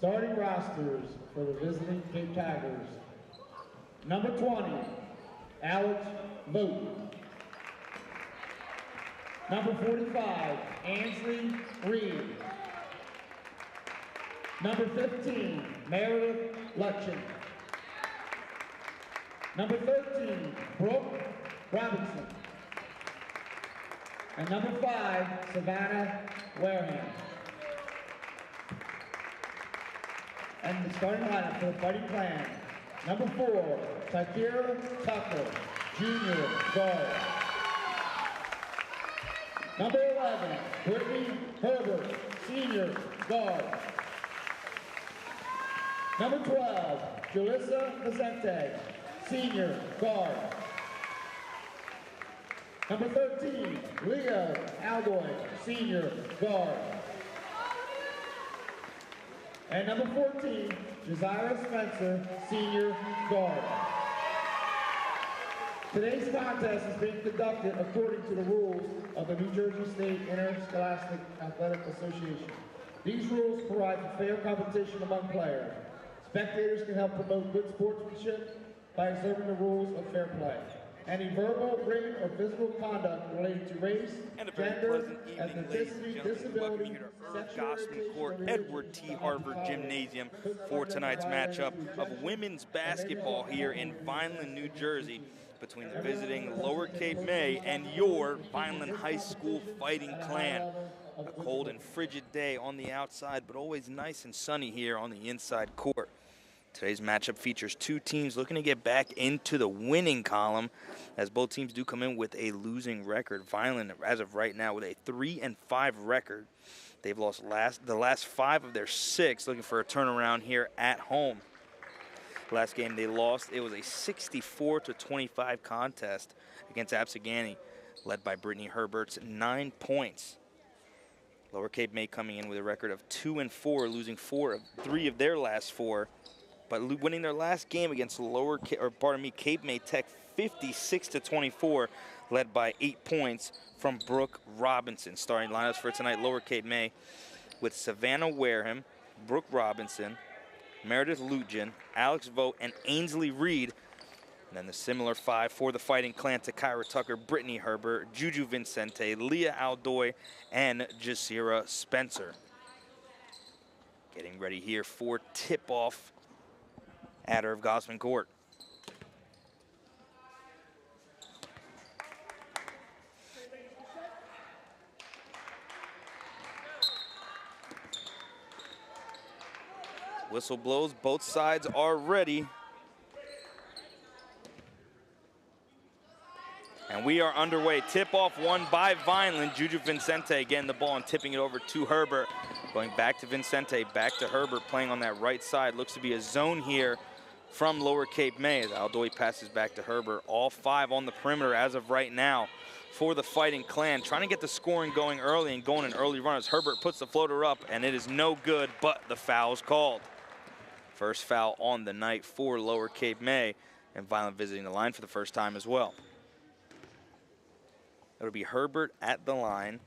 Starting rosters for the visiting Cape Tigers. Number 20, Alex Vogt. Number 45, Ansley Reed. Number 15, Meredith Lutchen. Number 13, Brooke Robinson. And number 5, Savannah Wareham. And the starting lineup for the Fighting Clan. Number 4, Takira Tucker, Junior guard. Number 11, Brittany Herbert, Senior guard. Number 12, Julissa Vicente, Senior guard. Number 13, Leo Aldoy, Senior guard. And number 14, Josiah Spencer, Senior guard. Today's contest is being conducted according to the rules of the New Jersey State Interscholastic Athletic Association. These rules provide for fair competition among players. Spectators can help promote good sportsmanship by observing the rules of fair play. Any verbal, written, or physical conduct related to race, gender, ethnicity, disability, Gosman Court, Edward T. Harvard Gymnasium for tonight's matchup of women's basketball here in Vineland, New Jersey, between the visiting Lower Cape May and your Vineland High School Fighting Clan. A cold and frigid day on the outside, but always nice and sunny here on the inside court. Today's matchup features two teams looking to get back into the winning column, as both teams do come in with a losing record. Vineland, as of right now, with a 3-5 record. They've lost the last 5 of their 6, looking for a turnaround here at home. Last game they lost, it was a 64-25 contest against Absegani, led by Brittany Herbert's 9 points. Lower Cape May coming in with a record of 2-4, losing 3 of their last 4. But winning their last game against Cape May Tech 56-24, led by 8 points from Brooke Robinson. Starting lineups for tonight, Lower Cape May with Savannah Wareham, Brooke Robinson, Meredith Lutgen, Alex Vogt, and Ainsley Reed. And then the similar 5 for the Fighting Clan: Takira Tucker, Brittany Herbert, Juju Vicente, Leah Aldoy, and Jasira Spencer. Getting ready here for tip-off at Irv Gosman Court. Whistle blows, both sides are ready. And we are underway. Tip-off won by Vineland. Juju Vicente getting the ball and tipping it over to Herbert. Going back to Vicente, back to Herbert, playing on that right side. Looks to be a zone here from Lower Cape May as Aldoy passes back to Herbert. All 5 on the perimeter as of right now for the Fighting Clan. Trying to get the scoring going early and going an early run as Herbert puts the floater up, and it is no good, but the foul's called. First foul on the night for Lower Cape May, and Vineland visiting the line for the first time as well. It'll be Herbert at the line.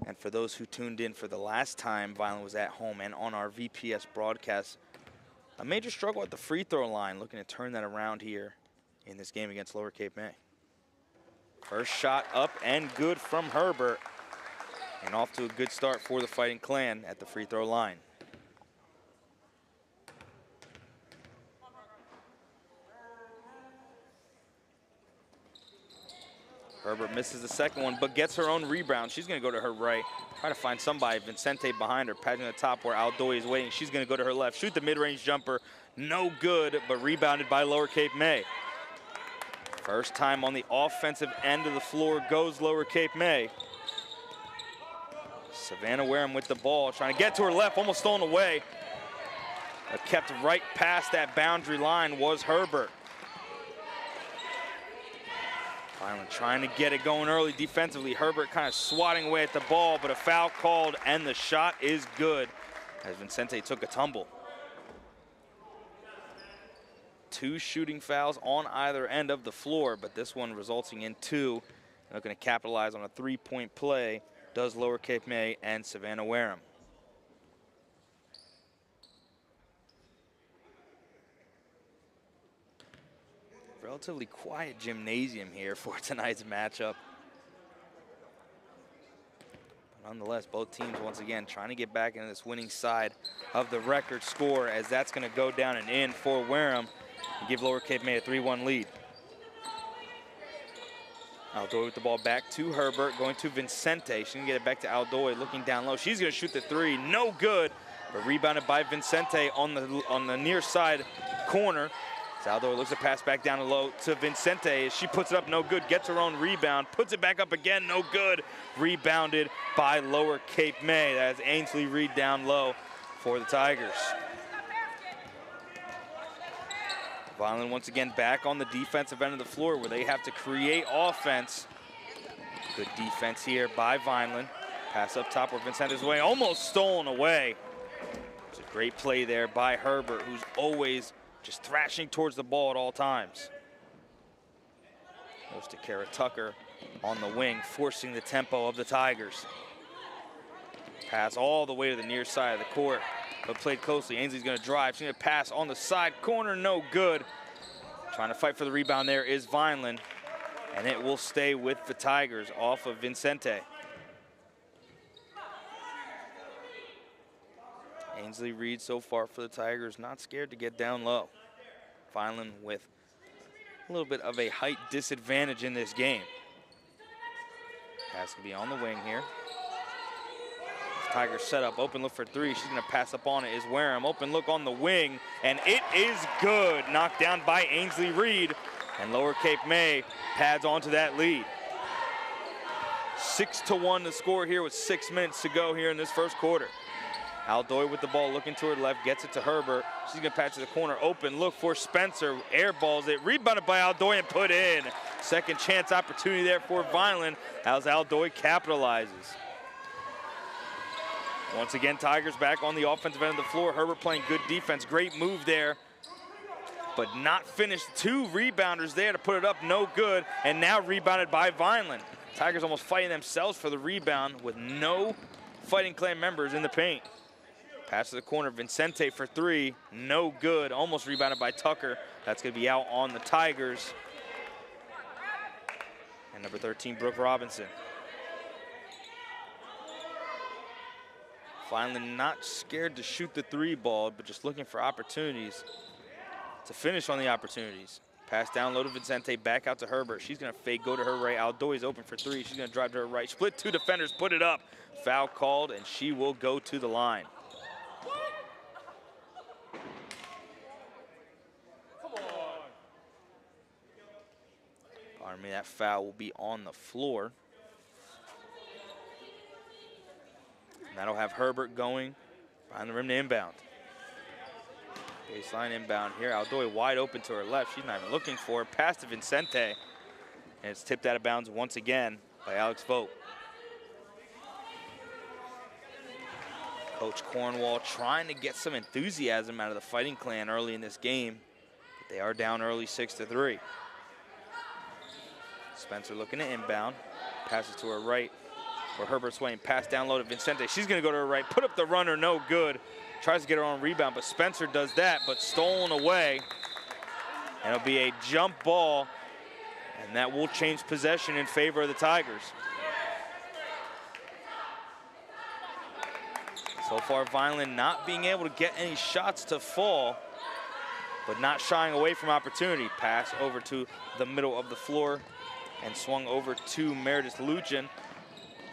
And for those who tuned in for the last time Vineland was at home and on our VPS broadcast, a major struggle at the free throw line, looking to turn that around here in this game against Lower Cape May. First shot up and good from Herbert. And off to a good start for the Fighting Clan at the free throw line. Herbert misses the second one, but gets her own rebound. She's going to go to her right, try to find somebody. Vicente behind her, patching the top where Aldoy is waiting. She's going to go to her left, shoot the mid-range jumper. No good, but rebounded by Lower Cape May. First time on the offensive end of the floor goes Lower Cape May. Savannah Wareham with the ball, trying to get to her left, almost stolen away. But kept right past that boundary line was Herbert. Vineland trying to get it going early defensively. Herbert kind of swatting away at the ball, but a foul called, and the shot is good as Vicente took a tumble. 2 shooting fouls on either end of the floor, but this one resulting in 2. Looking to capitalize on a 3-point play does Lower Cape May and Savannah Wareham. relatively quiet gymnasium here for tonight's matchup. But nonetheless, both teams once again trying to get back into this winning side of the record score, as that's going to go down and in for Wareham and give Lower Cape May a 3-1 lead. Aldoy with the ball back to Herbert, going to Vincente. She's gonna get it back to Aldoy, looking down low. She's gonna shoot the three, no good, but rebounded by Vincente on the near side corner. So Aldoy looks to pass back down low to Vincente. She puts it up, no good, gets her own rebound, puts it back up again, no good. Rebounded by Lower Cape May. That is Ainsley Reed down low for the Tigers. Vineland once again back on the defensive end of the floor where they have to create offense. Good defense here by Vineland. Pass up top where Vincente's away, almost stolen away. It's a great play there by Herbert, who's always just thrashing towards the ball at all times. Goes to Kara Tucker on the wing, forcing the tempo of the Tigers. Pass all the way to the near side of the court, but played closely. Ainsley's gonna drive, she's gonna pass on the side corner, no good. Trying to fight for the rebound there is Vineland, and it will stay with the Tigers off of Vincente. Ainsley Reed so far for the Tigers, not scared to get down low. Vineland with a little bit of a height disadvantage in this game. Pass can be on the wing here. Tigers set up, open look for three. She's gonna pass up on it is Wareham. Open look on the wing, and it is good. Knocked down by Ainsley Reed, and Lower Cape May pads onto that lead. 6-1 the score here with 6 minutes to go here in this first quarter. Aldoy with the ball looking to her left, gets it to Herbert. She's gonna patch to the corner, open look for Spencer, airballs it, rebounded by Aldoy and put in. Second chance opportunity there for Vineland as Aldoy capitalizes. Once again, Tigers back on the offensive end of the floor. Herbert playing good defense, great move there, but not finished. Two rebounders there to put it up, no good, and now rebounded by Vineland. Tigers almost fighting themselves for the rebound with no Fighting Clan members in the paint. Pass to the corner, Vincente for three, no good, almost rebounded by Tucker. That's gonna be out on the Tigers. And number 13, Brooke Robinson. Finally not scared to shoot the three ball, but just looking for opportunities to finish on the opportunities. Pass down low to Vincente, back out to Herbert. She's gonna fake, go to her right. Aldoy's open for three. She's gonna drive to her right. Split two defenders, put it up. Foul called, and she will go to the line. Pardon me, that foul will be on the floor. And that'll have Herbert going behind the rim to inbound. Baseline inbound here. Aldoy wide open to her left. She's not even looking for it. Pass to Vincente. And it's tipped out of bounds once again by Alex Vogt. Coach Cornwall trying to get some enthusiasm out of the Fighting Clan early in this game. But they are down early 6-3. Spencer looking to inbound. Passes to her right. Where Herbert's swaying, pass down low to Vincente. She's gonna go to her right, put up the runner, no good. Tries to get her own rebound, but Spencer does that, but stolen away. And it'll be a jump ball, and that will change possession in favor of the Tigers. So far, Vineland not being able to get any shots to fall, but not shying away from opportunity. Pass over to the middle of the floor and swung over to Meredith Luchin.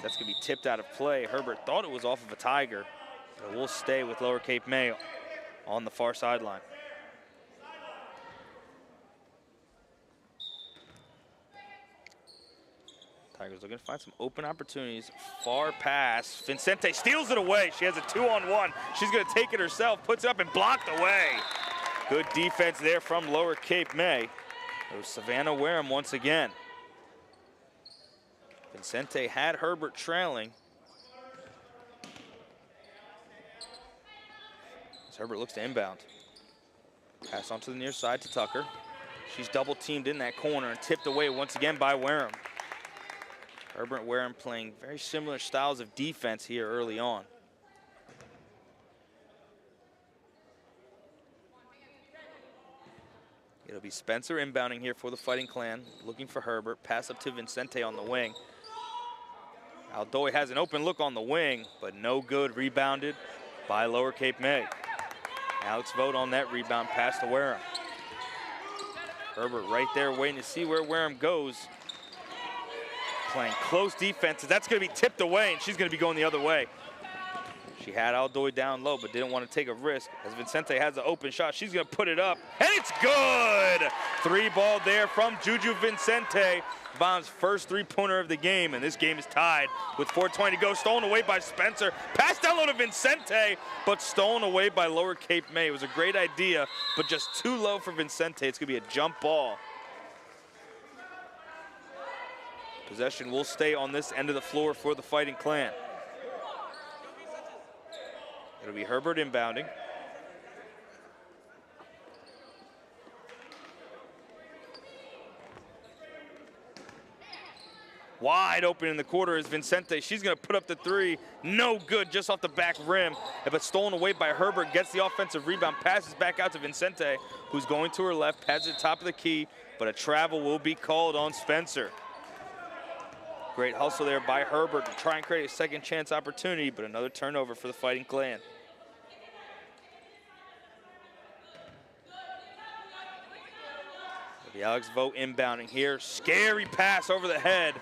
That's gonna be tipped out of play. Herbert thought it was off of a Tiger, but it will stay with Lower Cape May on the far sideline. Tigers looking to find some open opportunities. Far pass, Vincente steals it away. She has a 2-on-1. She's gonna take it herself, puts it up and blocked away. Good defense there from Lower Cape May. It was Savannah Wareham once again. Vincente had Herbert trailing. As Herbert looks to inbound. Pass onto the near side to Tucker. She's double teamed in that corner and tipped away once again by Wareham. Herbert and Wareham playing very similar styles of defense here early on. Get It'll be Spencer inbounding here for the Fighting Clan, looking for Herbert. Pass up to Vincente on the wing. Aldoy has an open look on the wing, but no good. Rebounded by Lower Cape May. Alex Vogt on that rebound, pass to Wareham. Herbert right there waiting to see where Wareham goes. Playing close defenses. That's going to be tipped away, and she's going to be going the other way. She had Aldoy down low, but didn't want to take a risk. As Vincente has an open shot, she's going to put it up, and it's good! 3-ball there from Juju Vincente. Vaughn's first three-pointer of the game, and this game is tied with 4:20 to go. Stolen away by Spencer. Pass down low to Vincente, but stolen away by Lower Cape May. It was a great idea, but just too low for Vincente. It's going to be a jump ball. Possession will stay on this end of the floor for the Fighting Clan. It'll be Herbert inbounding. Wide open in the quarter is Vincente. She's going to put up the three. No good, just off the back rim. But stolen away by Herbert. Gets the offensive rebound. Passes back out to Vincente, who's going to her left. Passes at the top of the key. But a travel will be called on Spencer. Great hustle there by Herbert to try and create a second chance opportunity. But another turnover for the Fighting Clan. The Alex Vogt inbounding here. Scary pass over the head.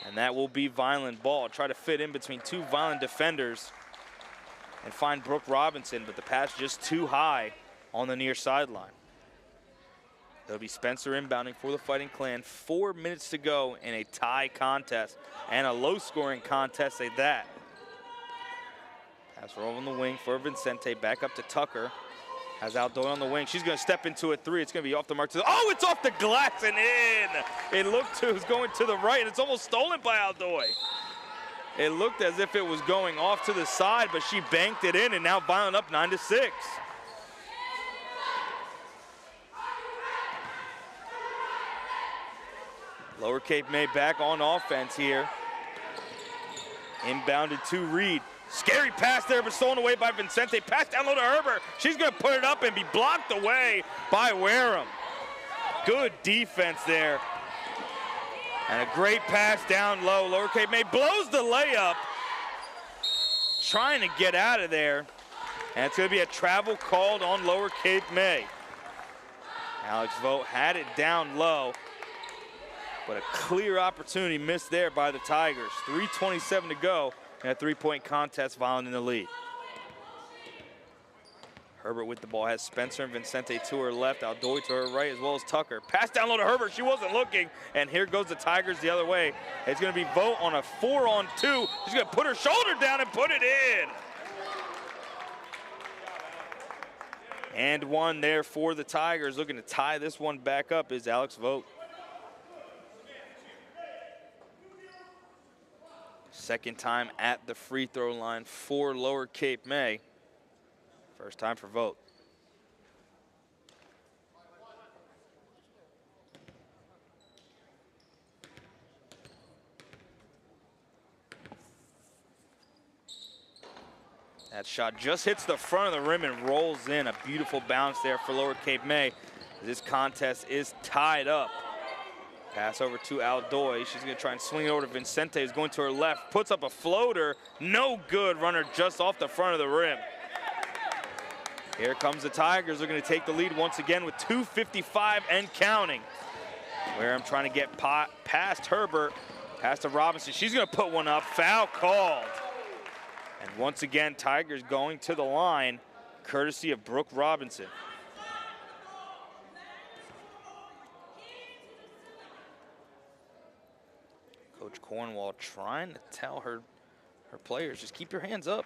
And that will be Vineland ball. Try to fit in between two Vineland defenders and find Brooke Robinson, but the pass just too high on the near sideline. It'll be Spencer inbounding for the Fighting Clan. 4 minutes to go in a tie contest and a low-scoring contest at that. Pass roll on the wing for Vincente. Back up to Tucker. Has Aldoy on the wing. She's going to step into a three. It's going to be off the mark. Oh, it's off the glass and in. It looked to it was going to the right, and it's almost stolen by Aldoy. It looked as if it was going off to the side, but she banked it in, and now Vineland up 9-6. Lower Cape May back on offense here. Inbounded to Reed. Scary pass there, but stolen away by Vincente. Pass down low to Herbert. She's going to put it up and be blocked away by Wareham. Good defense there. And a great pass down low. Lower Cape May blows the layup. Trying to get out of there. And it's going to be a travel called on Lower Cape May. Alex Vogt had it down low. But a clear opportunity missed there by the Tigers. 3:27 to go. In a three-point contest, Vineland in the lead. Herbert with the ball has Spencer and Vincente to her left, Aldoy to her right, as well as Tucker. Pass down low to Herbert, she wasn't looking, and here goes the Tigers the other way. It's gonna be Vogt on a 4-on-2. She's gonna put her shoulder down and put it in. And one there for the Tigers. Looking to tie this one back up is Alex Vogt. Second time at the free throw line for Lower Cape May. First time for Vogt. That shot just hits the front of the rim and rolls in. A beautiful bounce there for Lower Cape May. This contest is tied up. Pass over to Aldoy. She's going to try and swing it over to Vincente, who's going to her left. Puts up a floater. No good. Runner just off the front of the rim. Here comes the Tigers. They're going to take the lead once again with 2:55 and counting. Wareham trying to get past Herbert. Pass to Robinson. She's going to put one up. Foul called. And once again, Tigers going to the line, courtesy of Brooke Robinson. Coach Cornwall trying to tell her players, just keep your hands up.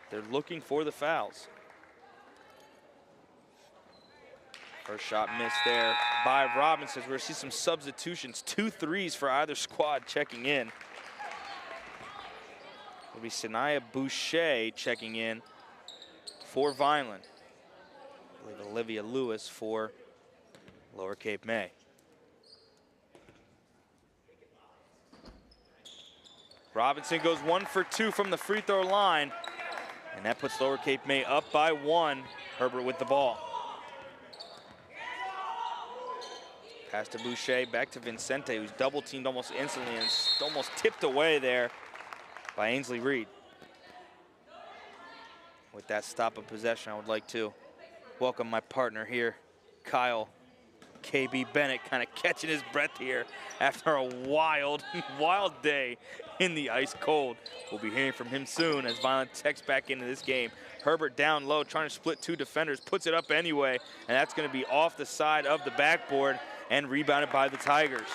They're looking for the fouls. First shot missed there by Robinson. We're going to see some substitutions. 2 threes for either squad checking in. It'll be Sanaya Boucher checking in for Vineland. I believe Olivia Lewis for Lower Cape May. Robinson goes 1 for 2 from the free throw line, and that puts Lower Cape May up by 1. Herbert with the ball. Pass to Boucher, back to Vincente, who's double teamed almost instantly and almost tipped away there by Ainsley Reed. With that stop of possession, I would like to welcome my partner here, Kyle KB Bennett, kind of catching his breath here after a wild, wild day in the ice cold. We'll be hearing from him soon as Vineland checks back into this game. Herbert down low, trying to split two defenders, puts it up anyway, and that's going to be off the side of the backboard and rebounded by the Tigers.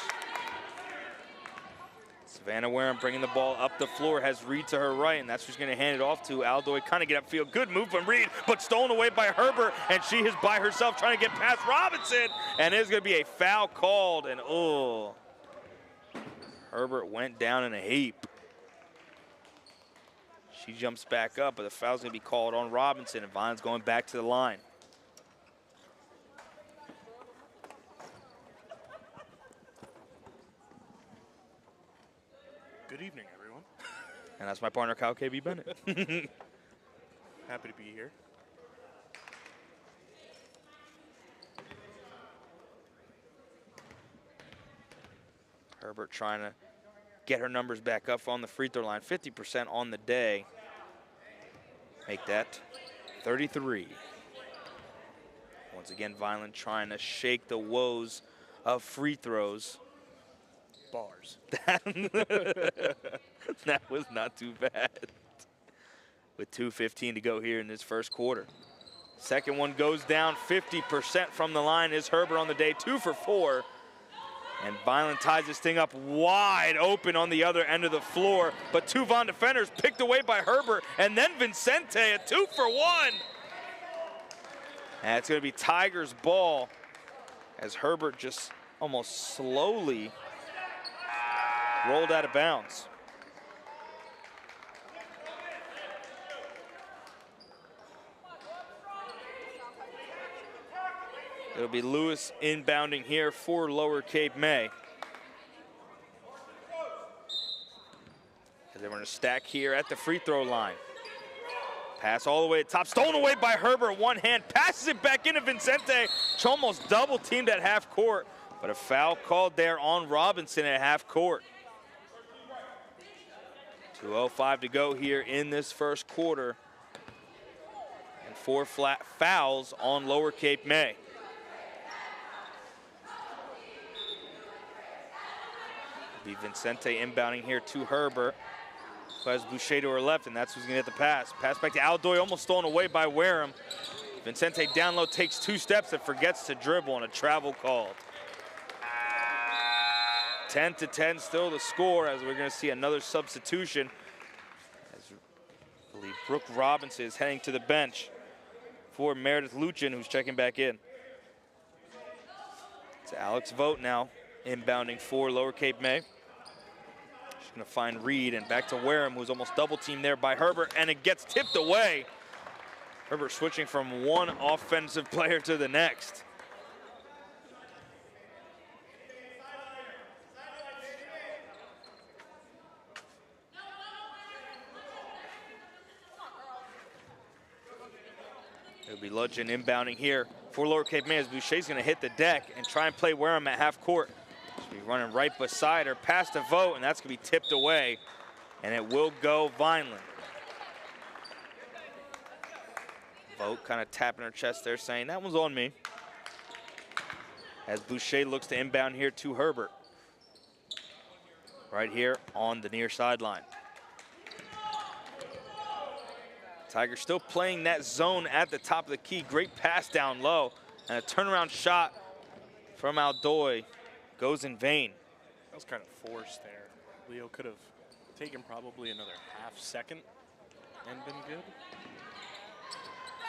Savannah Wareham bringing the ball up the floor, has Reed to her right, and that's who's going to hand it off to. Aldoy kind of get upfield. Good move from Reed, but stolen away by Herbert, and she is by herself trying to get past Robinson, and there's going to be a foul called, and oh, Herbert went down in a heap. She jumps back up, but the foul's going to be called on Robinson, and Vineland's going back to the line. Good evening, everyone. And that's my partner, Kyle KB Bennett. Happy to be here. Herbert trying to get her numbers back up on the free throw line. 50% on the day. Make that 33. Once again, Vineland trying to shake the woes of free throws. Bars. That was not too bad. With 2:15 to go here in this first quarter. Second one goes down, 50% from the line is Herbert on the day, 2 for 4. And Vineland ties this thing up wide open on the other end of the floor, but two Von defenders picked away by Herbert, and then Vincente, a 2 for 1. And it's gonna be Tigers ball as Herbert just almost slowly rolled out of bounds. It'll be Lewis inbounding here for Lower Cape May. They're going to stack here at the free throw line. Pass all the way to top, stolen away by Herbert, one hand, passes it back into Vincente. Almost double teamed at half court, but a foul called there on Robinson at half court. 2:05 to go here in this first quarter. And 4 flat fouls on Lower Cape May. Be Vincente inbounding here to Herbert, who has Boucher to her left, and that's who's gonna get the pass. Pass back to Aldoy, almost stolen away by Wareham. Vincente down low, takes 2 steps and forgets to dribble, and a travel called. 10-10 still the score, as we're gonna see another substitution. As I believe Brooke Robinson is heading to the bench for Meredith Luchin, who's checking back in. It's Alex Vogt now inbounding for Lower Cape May. She's gonna find Reed, and back to Wareham, who's almost double teamed there by Herbert, and it gets tipped away. Herbert switching from one offensive player to the next. It'll be Ludgen inbounding here for Lower Cape May as Boucher's gonna hit the deck and try and play Wareham at half court. She'll be running right beside her, past the Vogt, and that's gonna be tipped away, and it will go Vineland. Vogt kind of tapping her chest there, saying, that one's on me. As Boucher looks to inbound here to Herbert. Right here on the near sideline. Tigers still playing that zone at the top of the key. Great pass down low, and a turnaround shot from Aldoy goes in vain. That was kind of forced there. Leo could have taken probably another half second and been good.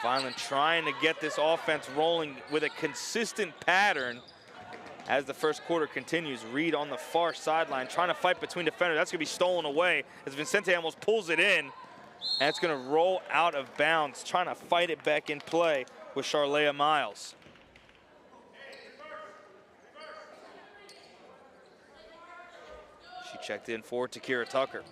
Vineland trying to get this offense rolling with a consistent pattern as the first quarter continues. Reed on the far sideline trying to fight between defenders. That's gonna be stolen away as Vincente almost pulls it in. And it's gonna roll out of bounds, trying to fight it back in play with Charlea Miles. She checked in for Takira Tucker.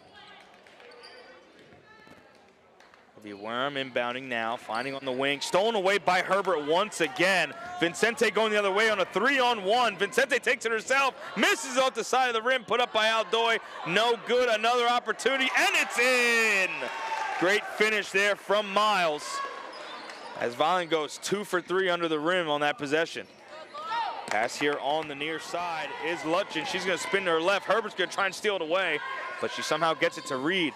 It'll Be Worm inbounding now, finding on the wing, stolen away by Herbert once again. Vincente going the other way on a 3-on-1. Vincente takes it herself, misses off the side of the rim, put up by Aldoy. No good, another opportunity, and it's in! Great finish there from Miles, as Vineland goes 2 for 3 under the rim on that possession. Pass here on the near side is Lutchen. She's going to spin to her left. Herbert's going to try and steal it away, but she somehow gets it to Reed.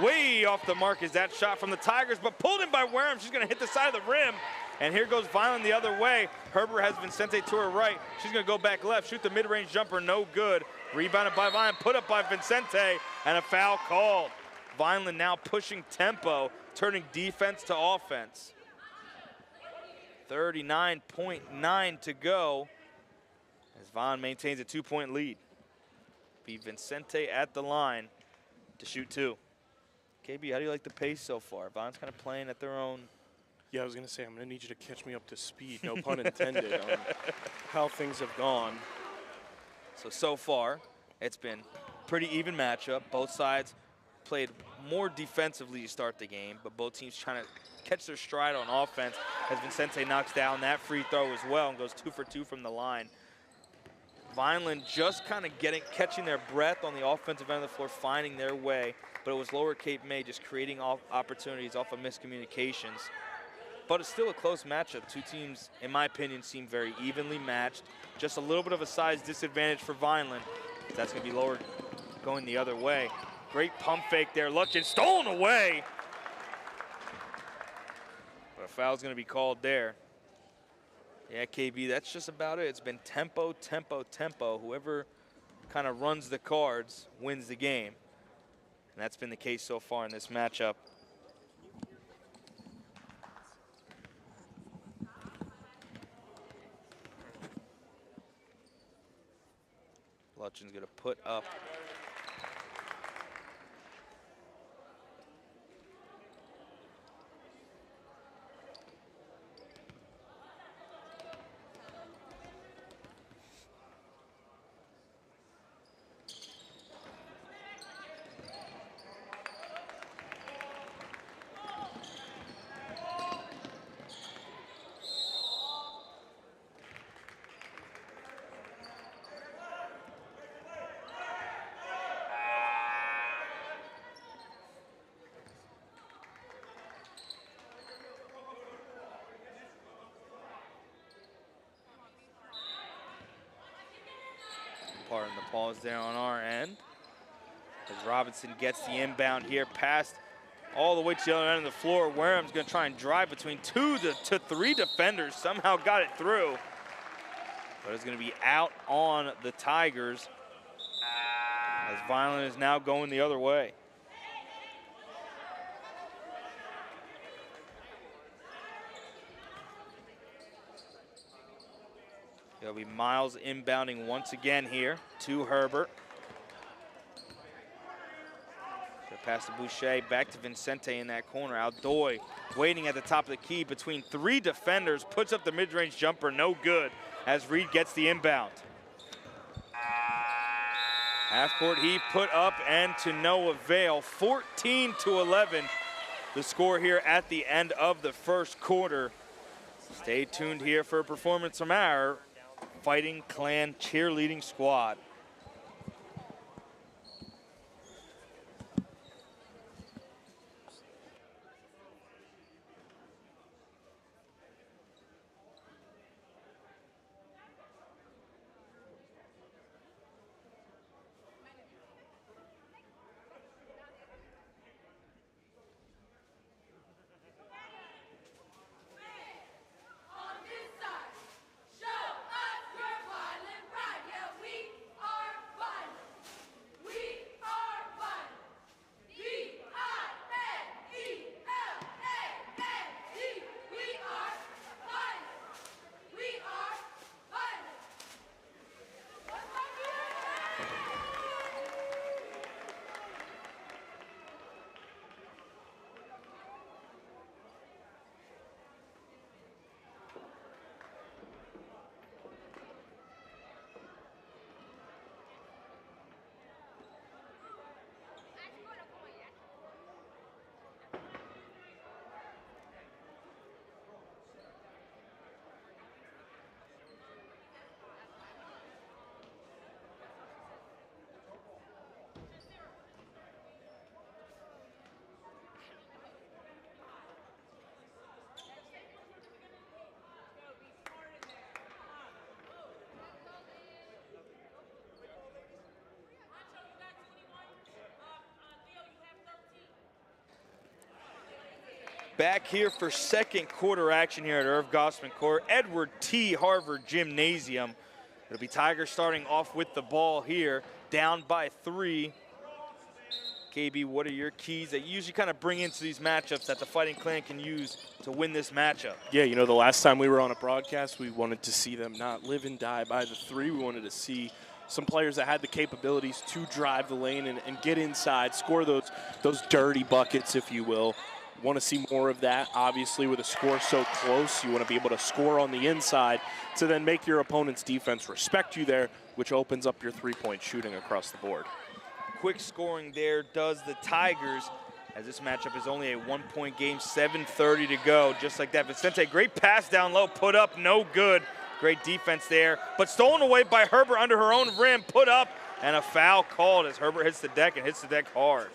Way off the mark is that shot from the Tigers, but pulled in by Wareham. She's going to hit the side of the rim, and here goes Vineland the other way. Herbert has Vincente to her right. She's going to go back left, shoot the mid-range jumper, no good. Rebounded by Vineland, put up by Vincente, and a foul called. Vineland now pushing tempo, turning defense to offense. 39.9 to go as Vineland maintains a 2-point lead. Be Vincente at the line to shoot 2. KB, how do you like the pace so far? Vineland's kind of playing at their own. Yeah, I was going to say, I'm going to need you to catch me up to speed, no pun intended, on how things have gone. So far, it's been pretty even matchup. Both sides played more defensively to start the game, but both teams trying to catch their stride on offense as Vincente knocks down that free throw as well and goes 2 for 2 from the line. Vineland just kind of catching their breath on the offensive end of the floor, finding their way, but it was Lower Cape May just creating opportunities off of miscommunications. But it's still a close matchup. Two teams, in my opinion, seem very evenly matched. Just a little bit of a size disadvantage for Vineland. That's going to be Lower going the other way. Great pump fake there. Lutchen stolen away. But a foul's going to be called there. Yeah, KB, that's just about it. It's been tempo, tempo, tempo. Whoever kind of runs the cards wins the game. And that's been the case so far in this matchup. Lutchen's going to put up. Pardon the pause there on our end. As Robinson gets the inbound here, passed all the way to the other end of the floor. Wareham's going to try and drive between 2 to 3 defenders. Somehow got it through. But it's going to be out on the Tigers as Vineland is now going the other way. It'll be Miles inbounding once again here to Herbert. Pass to Boucher, back to Vincente in that corner. Aldoy waiting at the top of the key between 3 defenders, puts up the mid-range jumper, no good, as Reed gets the inbound. Half-court heave put up and to no avail. 14-11, the score here at the end of the first quarter. Stay tuned here for a performance from our Fighting Clan cheerleading squad. Back here for second quarter action here at Irv Gossman Court, Edward T. Harvard Gymnasium. It'll be Tigers starting off with the ball here, down by 3. KB, what are your keys that you usually kind of bring into these matchups that the Fighting Clan can use to win this matchup? Yeah, you know, the last time we were on a broadcast, we wanted to see them not live and die by the 3. We wanted to see some players that had the capabilities to drive the lane and get inside, score those dirty buckets, if you will. Want to see more of that, obviously, with a score so close. You want to be able to score on the inside to then make your opponent's defense respect you there, which opens up your three-point shooting across the board. Quick scoring there does the Tigers, as this matchup is only a 1-point game, 7:30 to go. Just like that, Vicente, great pass down low, put up, no good. Great defense there, but stolen away by Herbert under her own rim, put up, and a foul called as Herbert hits the deck and hits the deck hard.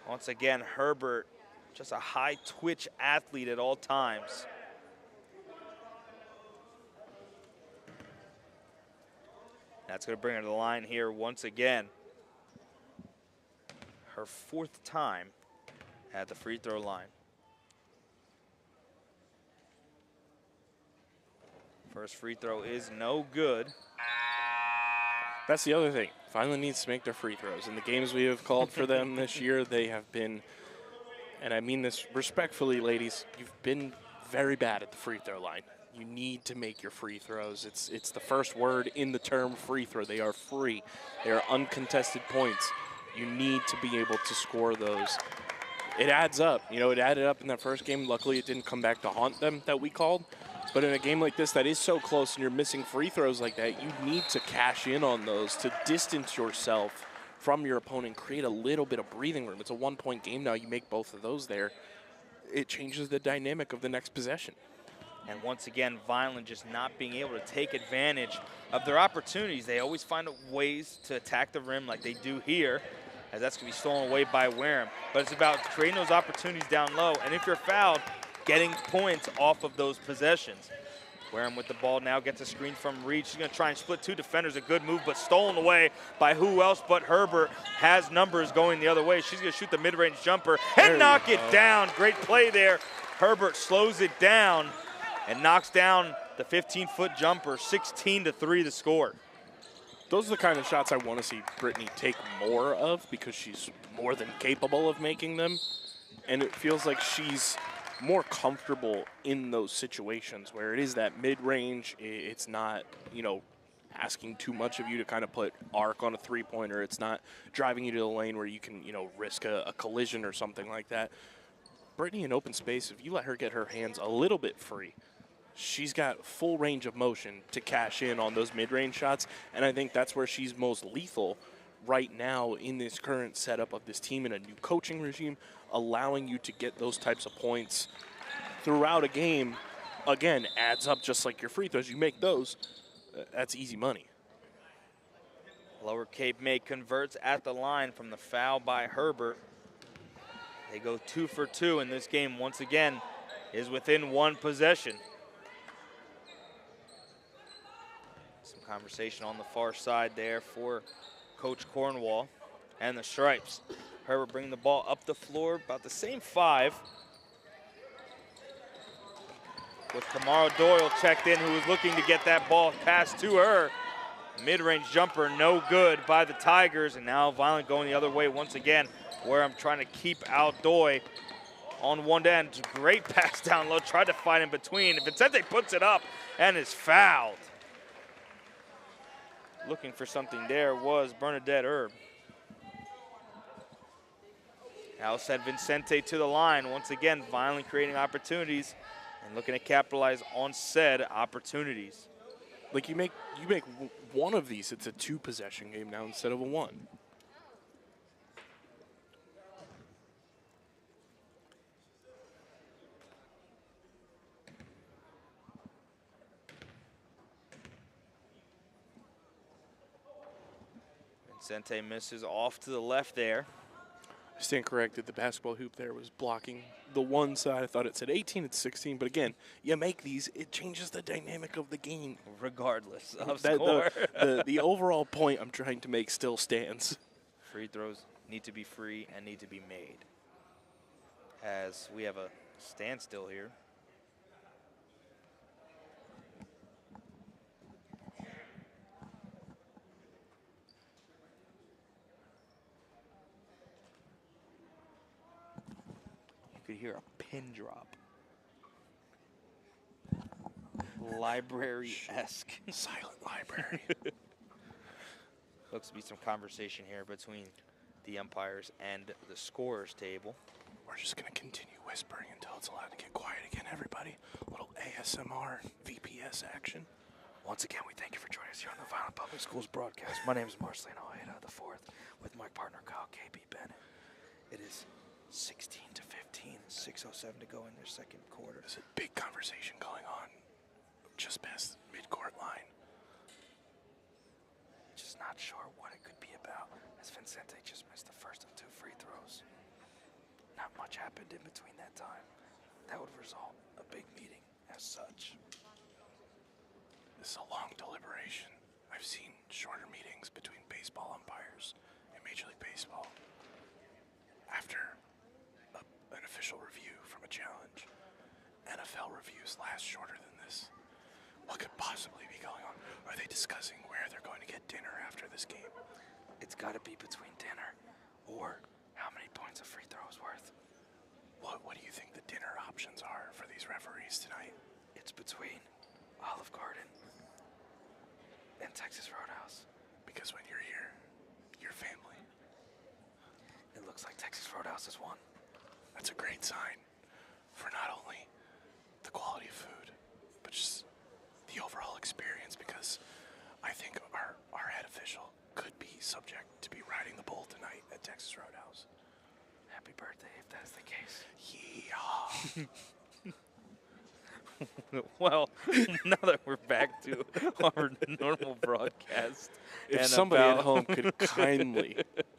Once again, Herbert, just a high twitch athlete at all times. That's going to bring her to the line here once again. Her 4th time at the free throw line. First free throw is no good. That's the other thing. Vineland needs to make their free throws. In the games we have called for them this year, they have been, and I mean this respectfully, ladies, you've been very bad at the free throw line. You need to make your free throws. It's the first word in the term free throw. They are free. They are uncontested points. You need to be able to score those. It adds up. You know, it added up in that first game. Luckily, it didn't come back to haunt them that we called. But in a game like this that is so close and you're missing free throws like that, you need to cash in on those to distance yourself from your opponent, create a little bit of breathing room. It's a 1-point game now. You make both of those there. It changes the dynamic of the next possession. And once again, Vineland just not being able to take advantage of their opportunities. They always find ways to attack the rim like they do here, as that's going to be stolen away by Wareham. But it's about creating those opportunities down low. And if you're fouled, getting points off of those possessions. Wareham with the ball now gets a screen from Reed. She's going to try and split 2 defenders. A good move, but stolen away by who else but Herbert. Has numbers going the other way. She's going to shoot the mid-range jumper and knock it down. Great play there. Herbert slows it down and knocks down the 15-foot jumper. 16-3 the score. Those are the kind of shots I want to see Brittany take more of because she's more than capable of making them. And it feels like she's more comfortable in those situations where it is that mid-range. It's not, you know, asking too much of you to kind of put arc on a three-pointer. It's not driving you to the lane where you can, you know, risk a collision or something like that. Brittany in open space, if you let her get her hands a little bit free, she's got full range of motion to cash in on those mid-range shots, and I think that's where she's most lethal right now in this current setup of this team in a new coaching regime, allowing you to get those types of points throughout a game. Again, adds up just like your free throws. You make those, that's easy money. Lower Cape May converts at the line from the foul by Herbert. They go 2 for 2 in this game. Once again, is within 1 possession. Some conversation on the far side there for Coach Cornwall and the Stripes. Herbert bringing the ball up the floor, about the same 5. With Kamara Doyle checked in, who was looking to get that ball passed to her. Mid-range jumper, no good by the Tigers, and now Vineland going the other way once again, where I'm trying to keep out Doy on one end. Great pass down low, tried to fight in between. Vicente puts it up and is fouled. Looking for something there was Bernadette Erb. Now sent Vicente to the line. Once again, Vineland creating opportunities and looking to capitalize on said opportunities. Like you make one of these, it's a 2-possession game now instead of a 1. Vicente misses off to the left there. I stand corrected. The basketball hoop there was blocking the one side. I thought it said 18, it's 16. But again, you make these, it changes the dynamic of the game. Regardless of score. The overall point I'm trying to make still stands. Free throws need to be free and need to be made. as we have a standstill here. You could hear a pin drop. Library-esque. Silent library. Looks to be some conversation here between the umpires and the scorers table. We're just going to continue whispering until it's allowed to get quiet again, everybody. A little ASMR, VPS action. Once again, we thank you for joining us here on the Vineland Public Schools broadcast. My name is Marcelino Ojeda, the fourth, with my partner Kyle KB Bennett. It is 16 to 15, 6:07 to go in their second quarter. There's a big conversation going on just past the midcourt line. Just not sure what it could be about, as Vincente just missed the first of 2 free throws. Not much happened in between that time. That would result in a big meeting as such. This is a long deliberation. I've seen shorter meetings between baseball umpires and Major League Baseball. After an official review from a challenge, NFL reviews last shorter than this. What could possibly be going on? Are they discussing where they're going to get dinner after this game? It's got to be between dinner or how many points a free throw is worth. What do you think the dinner options are for these referees tonight? It's between Olive Garden and Texas Roadhouse. Because when you're here, you're family. It looks like Texas Roadhouse has won. That's a great sign for not only the quality of food, but just the overall experience, because I think our head official could be subject to be riding the bull tonight at Texas Roadhouse. Happy birthday if that's the case. Yeah. Well, now that we're back to our normal broadcast. If and somebody at about- home could kindly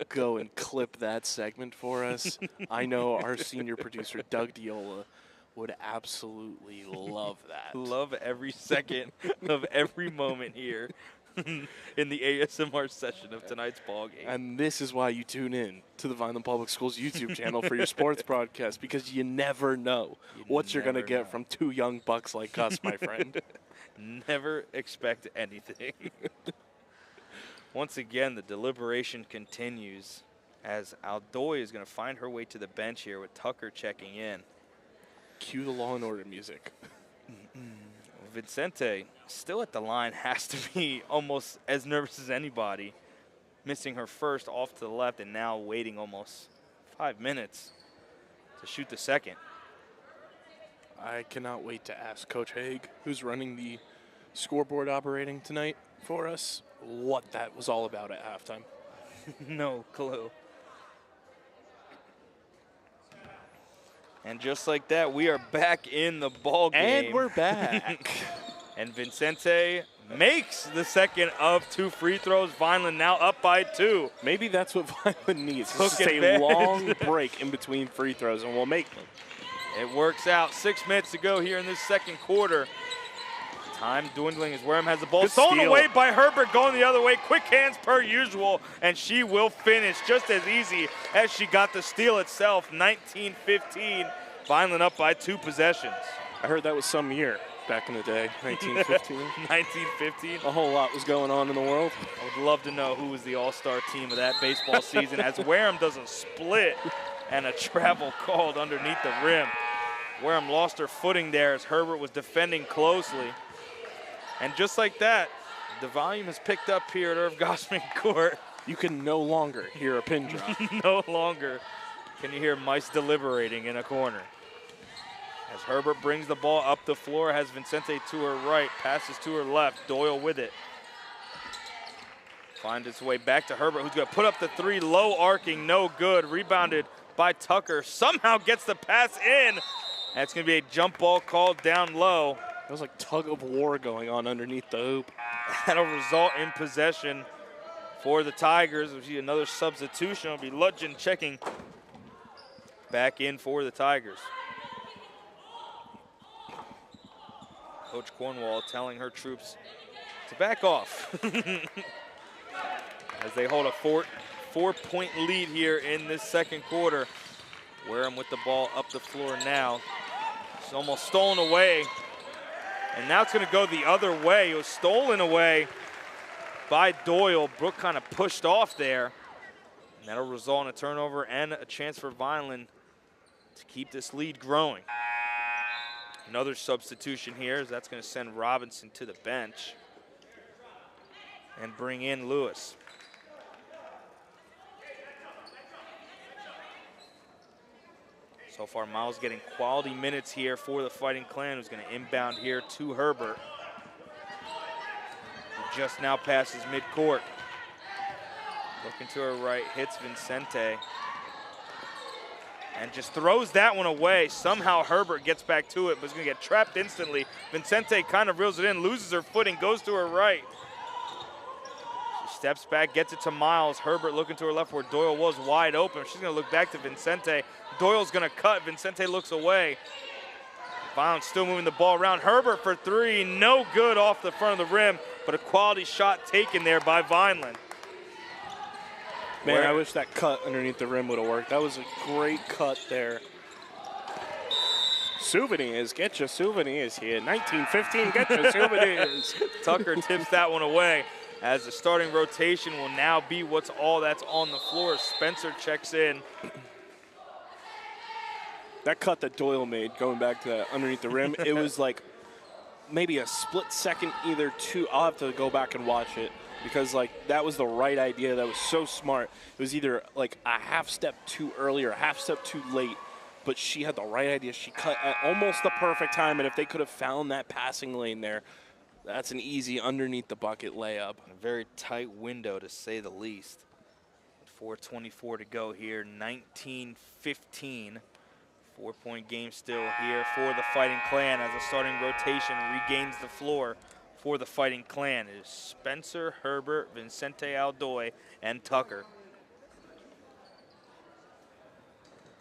go and clip that segment for us, I know our senior producer, Doug Diola, would absolutely love that. Love every second of every moment here in the ASMR session of tonight's ball game. And this is why you tune in to the Vineland Public Schools YouTube channel for your sports broadcast, because you never know what you're going to get from 2 young bucks like us, my friend. Never expect anything. Once again, the deliberation continues as Aldoy is going to find her way to the bench here with Tucker checking in. Cue the Law and Order music. Vincente, still at the line, has to be almost as nervous as anybody. Missing her first off to the left and now waiting almost 5 minutes to shoot the second. I cannot wait to ask Coach Haig, who's running the scoreboard operating tonight for us, what that was all about at halftime. No clue. And just like that, we are back in the ball game. And we're back. And Vincente makes the second of 2 free throws. Vineland now up by 2. Maybe that's what Vineland needs. Took Just a advantage. long break in between free throws, and we'll make them. It works out. 6 minutes to go here in this second quarter. Time dwindling as Wareham has the ball. Good Stolen steal. away by Herbert, going the other way. Quick hands per usual, and she will finish just as easy as she got the steal itself. 19-15. Vineland up by 2 possessions. I heard that was some year back in the day, 1915. 19-15. A whole lot was going on in the world. I would love to know who was the all-star team of that baseball season as Wareham does a split and a travel called underneath the rim. Wareham lost her footing there as Herbert was defending closely. And just like that, the volume has picked up here at Irv Gossman Court. You can no longer hear a pin drop. No longer can you hear Mice deliberating in a corner. As Herbert brings the ball up the floor, has Vincente to her right, passes to her left, Doyle with it. Finds its way back to Herbert, who's going to put up the 3, low arcing, no good. Rebounded by Tucker, somehow gets the pass in. And it's going to be a jump ball called down low. It was like tug of war going on underneath the hoop. That'll result in possession for the Tigers. We'll see another substitution. It'll be Ludgen checking back in for the Tigers. Coach Cornwall telling her troops to back off as they hold a 4-point lead here in this second quarter. Wareham with the ball up the floor now. It's almost stolen away. And now it's going to go the other way. It was stolen away by Doyle. Brooke kind of pushed off there. And that'll result in a turnover and a chance for Vineland to keep this lead growing. Another substitution here, as that's going to send Robinson to the bench and bring in Lewis. So far, Miles getting quality minutes here for the Fighting Clan, who's going to inbound here to Herbert. Who just now passes midcourt. Looking to her right, hits Vincente. And just throws that one away. Somehow Herbert gets back to it, but is going to get trapped instantly. Vincente kind of reels it in, loses her footing, goes to her right. She steps back, gets it to Miles. Herbert looking to her left where Doyle was wide open. She's going to look back to Vincente. Doyle's going to cut. Vincente looks away. Vineland still moving the ball around. Herbert for three, no good off the front of the rim, but a quality shot taken there by Vineland. Man, I wish that cut underneath the rim would have worked. That was a great cut there. Souvenirs, get your souvenirs here. 1915, get your souvenirs. Tucker tips that one away as the starting rotation will now be all that's on the floor. Spencer checks in. That cut that Doyle made, going back to that underneath the rim, it was like maybe a split second either two. I'll have to go back and watch it. Because like that was the right idea. That was so smart. It was either like a half step too early or a half step too late, but she had the right idea. She cut at almost the perfect time, and if they could have found that passing lane there, that's an easy underneath the bucket layup. A very tight window to say the least. 4:24 to go here, 19-15. 4-point game still here for the Fighting Clan as the starting rotation regains the floor. For the Fighting Clan is Spencer, Herbert, Vincente Aldoy, and Tucker.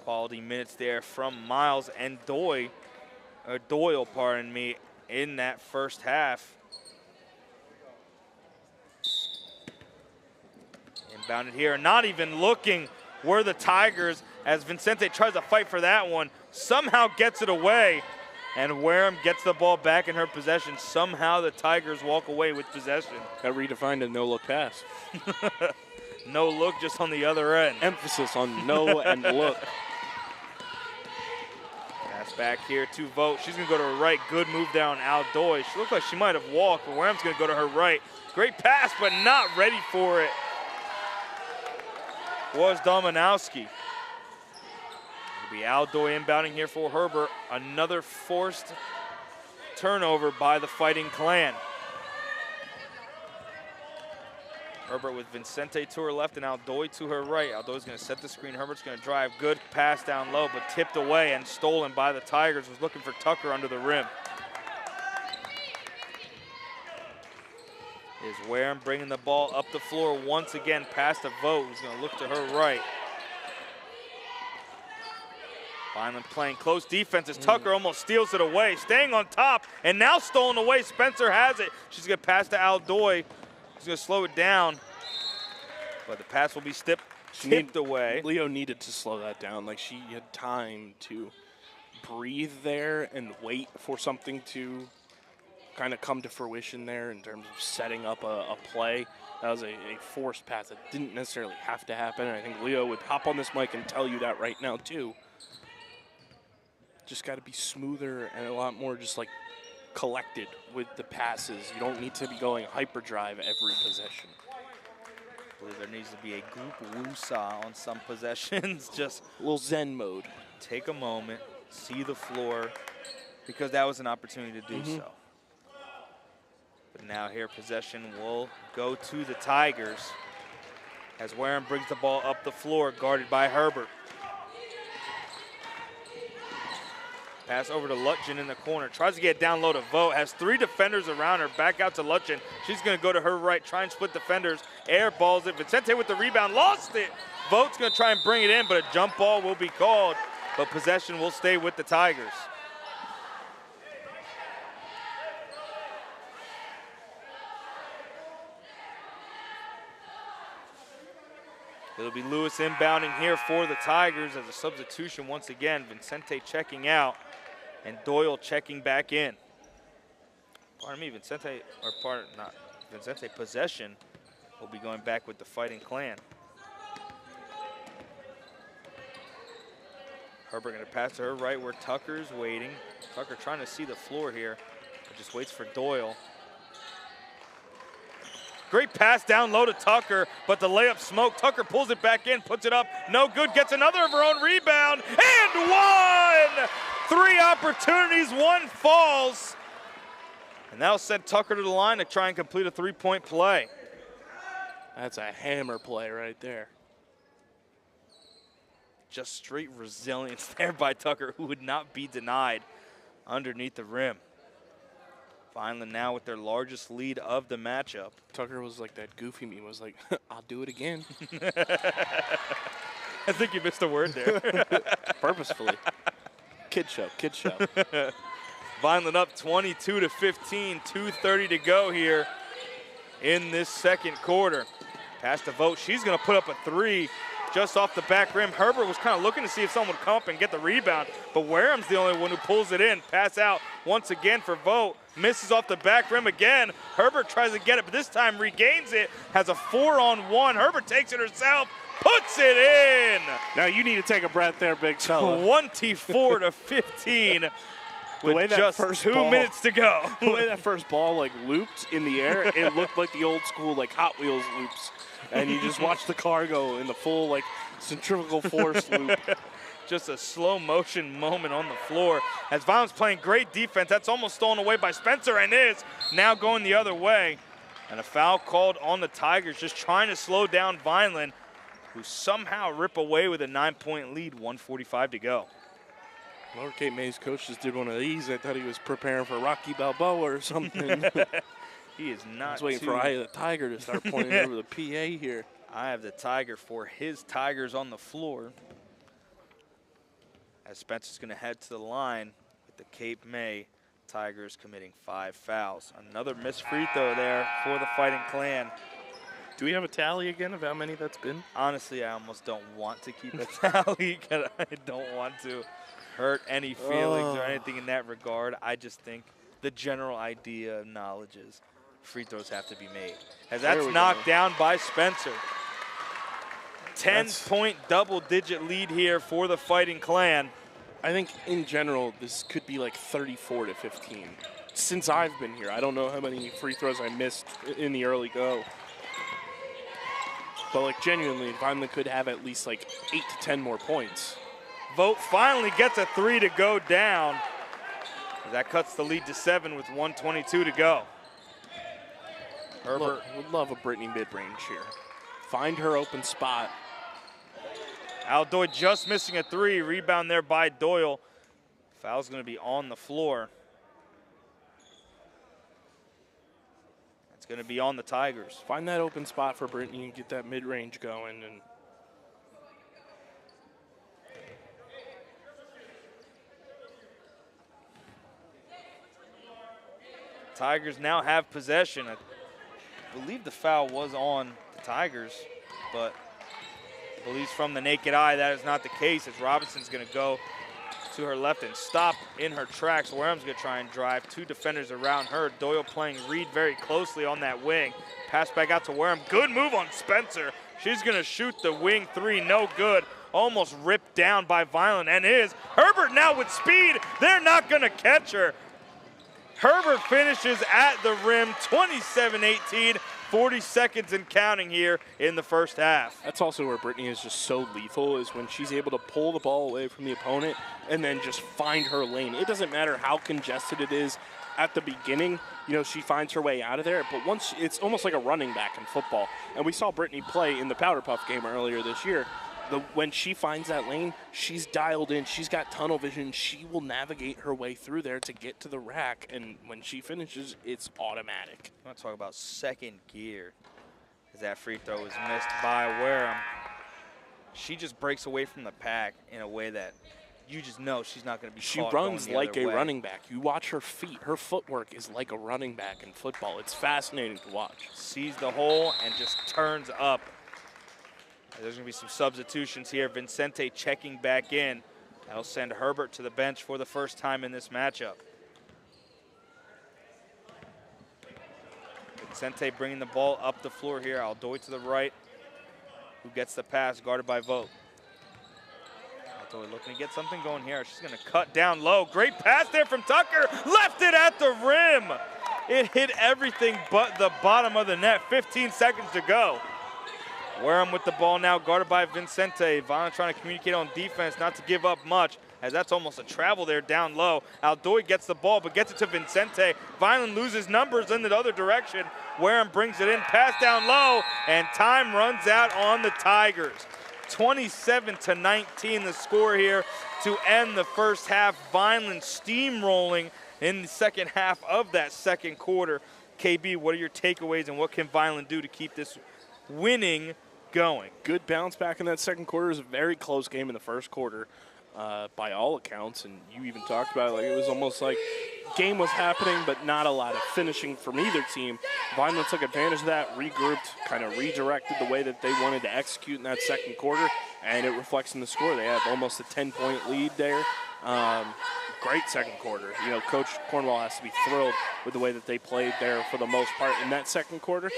Quality minutes there from Miles and Doyle, pardon me, in that first half. Inbounded here, not even looking were the Tigers as Vincente tries to fight for that one, somehow gets it away. And Wareham gets the ball back in her possession. Somehow the Tigers walk away with possession. Got redefined a no-look pass. No look, just on the other end. Emphasis on no and look. Pass back here to Vogt. She's going to go to her right. Good move down Aldoy. She looked like she might have walked, but Wareham's going to go to her right. Great pass, but not ready for it. Was Dominowski. It'll be Aldoy inbounding here for Herbert. Another forced turnover by the Fighting Clan. Herbert with Vincente to her left and Aldoy to her right. Aldoy's going to set the screen. Herbert's going to drive. Good pass down low, but tipped away and stolen by the Tigers. Was looking for Tucker under the rim. Is Wareham bringing the ball up the floor once again past the Vogt, who's going to look to her right. Vineland playing close defense as Tucker almost steals it away, staying on top, and now stolen away. Spencer has it. She's going to pass to Aldoy. She's going to slow it down, but the pass will be tipped away. Leo needed to slow that down. Like, she had time to breathe there and wait for something to kind of come to fruition there in terms of setting up a play. That was a forced pass that didn't necessarily have to happen. And I think Leo would hop on this mic and tell you that right now, too. Just got to be smoother and a lot more just like collected with the passes. You don't need to be going hyperdrive every possession. I believe there needs to be a group woo-saw on some possessions. Just a little Zen mode. Take a moment, see the floor, because that was an opportunity to do so. But now here possession will go to the Tigers as Wareham brings the ball up the floor, guarded by Herbert. Pass over to Lutjen in the corner. Tries to get down low to Vogt. Has three defenders around her. Back out to Lutjen. She's going to go to her right, try and split defenders. Air balls it. Vincente with the rebound. Lost it. Vogt's going to try and bring it in, but a jump ball will be called. But possession will stay with the Tigers. It'll be Lewis inbounding here for the Tigers as a substitution once again. Vincente checking out and Doyle checking back in. Pardon me, Vincente possession will be going back with the Fighting Clan. Herbert gonna pass to her right where Tucker's waiting. Tucker trying to see the floor here, but just waits for Doyle. Great pass down low to Tucker, but the layup smoke. Tucker pulls it back in, puts it up, no good, gets another of her own rebound, and one! 3 opportunities, 1 falls. And that'll send Tucker to the line to try and complete a 3-point play. That's a hammer play right there. Just straight resilience there by Tucker, who would not be denied underneath the rim. Vineland now with their largest lead of the matchup. Tucker was like that goofy meme, was like, I'll do it again. I think you missed a word there. Purposefully. Kid show, kid show. Vineland up 22-15, 2:30 to go here in this second quarter. Pass to Vogt, she's gonna put up a 3 just off the back rim. Herbert was kind of looking to see if someone would come up and get the rebound, but Wareham's the only one who pulls it in. Pass out once again for Vogt, misses off the back rim again. Herbert tries to get it, but this time regains it, has a 4-on-1. Herbert takes it herself, puts it in. Now you need to take a breath there, big fella. 24-15 with just 2 minutes to go. The way that first ball like looped in the air, it looked like the old school like Hot Wheels loops. And you just watch the car go in the full like centrifugal force loop. Just a slow motion moment on the floor. As Vineland's playing great defense, that's almost stolen away by Spencer and is now going the other way. And a foul called on the Tigers, just trying to slow down Vineland, who somehow rip away with a 9-point lead, 1:45 to go. Lower Cape May's coach just did one of these. I thought he was preparing for Rocky Balboa or something. He is not. I was waiting for Eye of the Tiger to start pointing over the PA here. Eye of the Tiger for his Tigers on the floor. As Spencer's going to head to the line with the Cape May Tigers committing 5 fouls. Another missed free throw there for the Fighting Clan. Do we have a tally again of how many that's been? Honestly, I almost don't want to keep a tally because I don't want to hurt any feelings or anything in that regard. I just think the general idea of knowledge is free throws have to be made. As that's knocked down by Spencer. 10-point double-digit lead here for the Fighting Clan. I think in general this could be like 34-15. Since I've been here, I don't know how many free throws I missed in the early go. But like genuinely, Vineland could have at least like 8 to 10 more points. Vogt finally gets a 3 to go down. That cuts the lead to 7 with 1:22 to go. Herbert would love a Brittany mid-range here. Find her open spot. Aldoy just missing a 3. Rebound there by Doyle. Foul's going to be on the floor. It's going to be on the Tigers. Find that open spot for Brittany and get that mid-range going. And Tigers now have possession. I believe the foul was on the Tigers, but I believe from the naked eye that is not the case, as Robinson's going to go to her left and stop in her tracks. Wareham's going to try and drive. 2 defenders around her. Doyle playing Reed very closely on that wing. Pass back out to Wareham. Good move on Spencer. She's going to shoot the wing 3. No good. Almost ripped down by Vineland and is. Herbert now with speed. They're not going to catch her. Herbert finishes at the rim, 27-18, 40 seconds and counting here in the first half. That's also where Brittany is just so lethal, is when she's able to pull the ball away from the opponent and then just find her lane. It doesn't matter how congested it is at the beginning, you know, she finds her way out of there, but once it's almost like a running back in football. And we saw Brittany play in the Powder Puff game earlier this year. When she finds that lane, she's dialed in, she's got tunnel vision, she will navigate her way through there to get to the rack, and when she finishes, it's automatic. I want to talk about second gear, as that free throw was missed by Wareham. She just breaks away from the pack in a way that you just know she's not going to be She caught runs going like the a other way. running back. You watch her feet, her footwork is like a running back in football. It's fascinating to watch. Sees the hole and just turns up. There's going to be some substitutions here. Vincente checking back in. That'll send Herbert to the bench for the first time in this matchup. Vincente bringing the ball up the floor here. Aldoy to the right, who gets the pass, guarded by Vogt. Aldoy looking to get something going here. She's going to cut down low. Great pass there from Tucker. Left it at the rim. It hit everything but the bottom of the net. 15 seconds to go. Wareham with the ball now, guarded by Vincente. Vineland trying to communicate on defense, not to give up much, as that's almost a travel there down low. Aldoy gets the ball, but gets it to Vincente. Vineland loses numbers in the other direction. Wareham brings it in, pass down low, and time runs out on the Tigers. 27-19 the score here to end the first half. Vineland steamrolling in the second half of that second quarter. KB, what are your takeaways, and what can Vineland do to keep this winning going? Good bounce back in that second quarter. It was a very close game in the first quarter by all accounts, and you even talked about it, like it was almost like game was happening but not a lot of finishing from either team. Vineland took advantage of that, regrouped, kind of redirected the way that they wanted to execute in that second quarter, and it reflects in the score. They have almost a 10-point lead there. Great second quarter. You know, Coach Cornwall has to be thrilled with the way that they played there for the most part in that second quarter.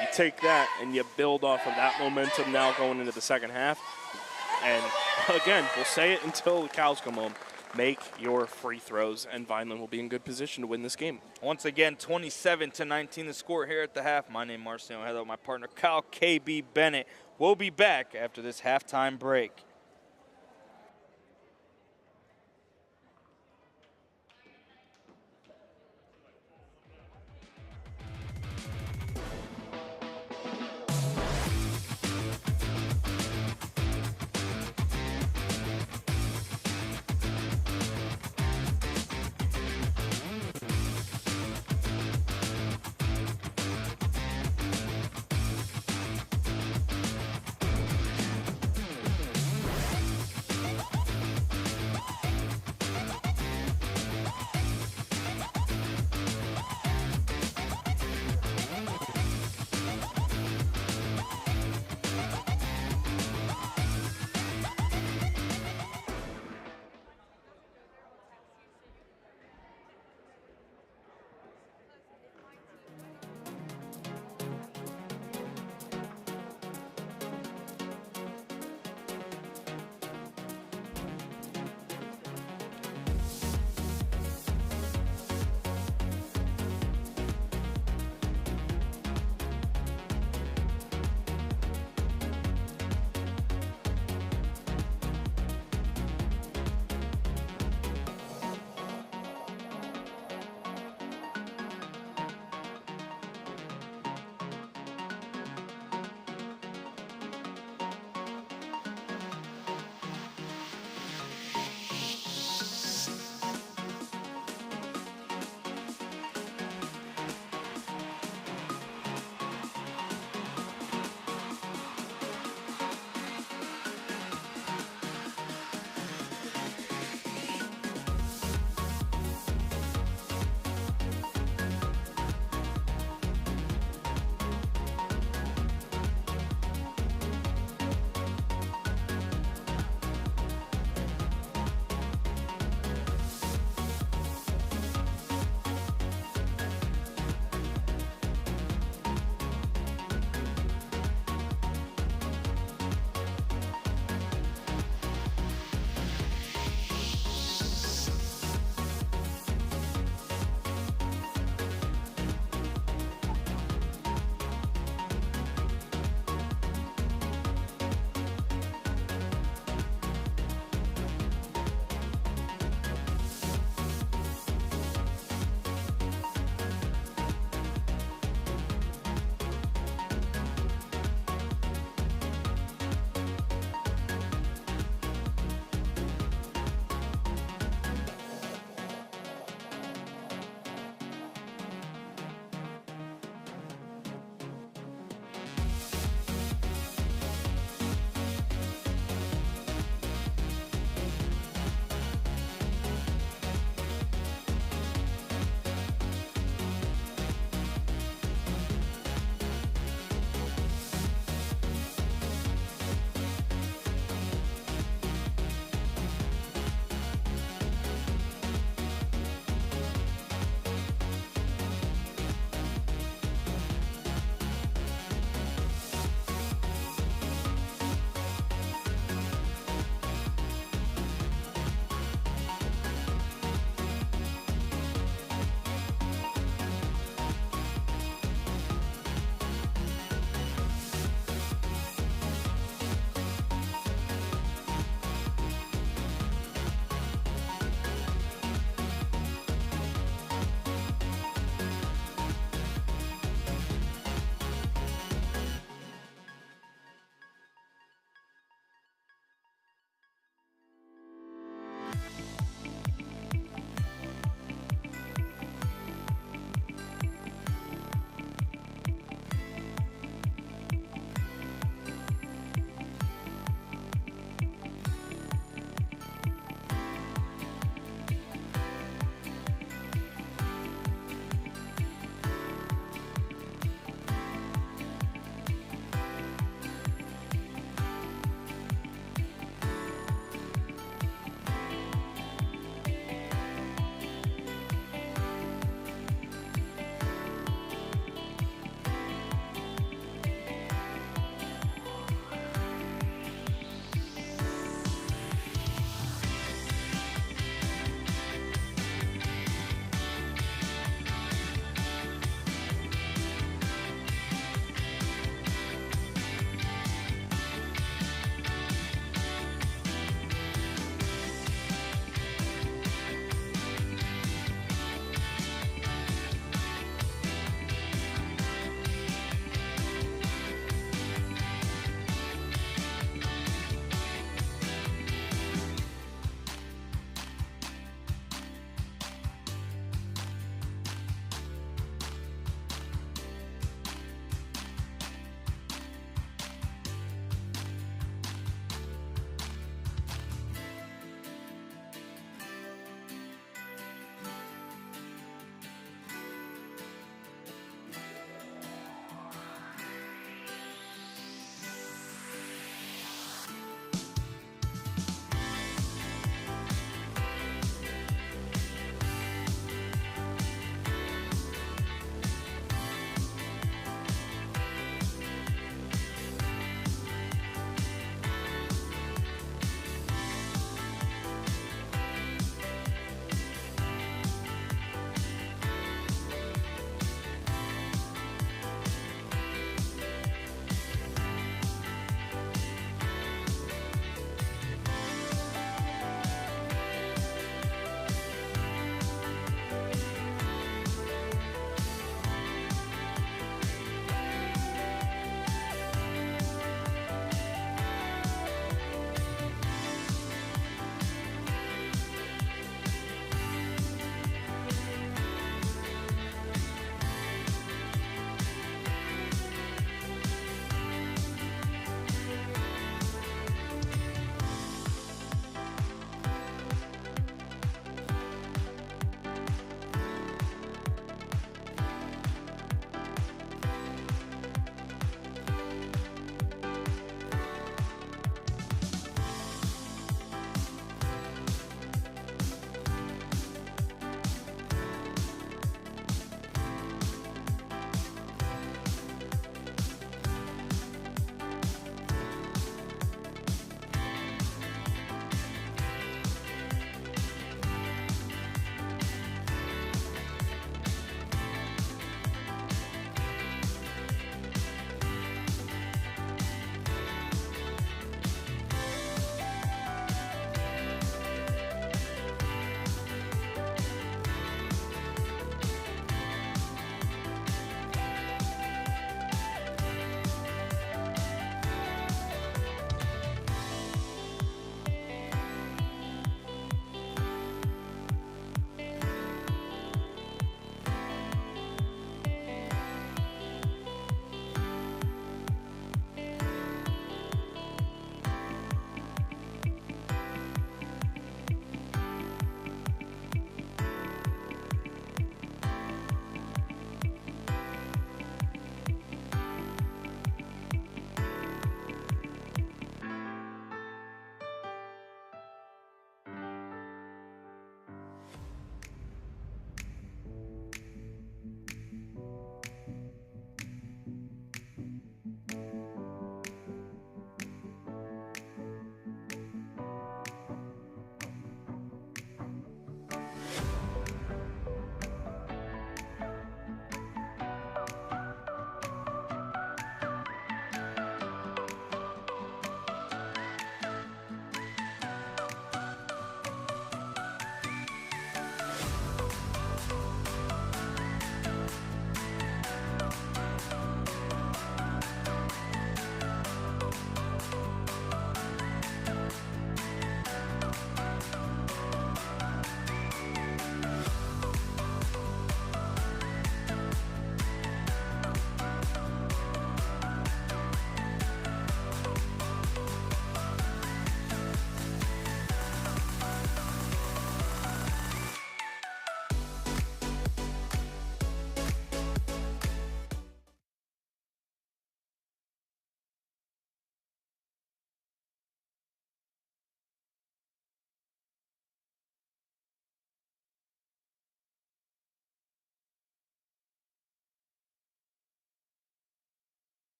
You take that and you build off of that momentum now going into the second half. And again, we'll say it until the cows come home. Make your free throws, and Vineland will be in good position to win this game. Once again, 27-19 the score here at the half. My name is Marcelo Heather, my partner Kyle KB Bennett. We'll be back after this halftime break.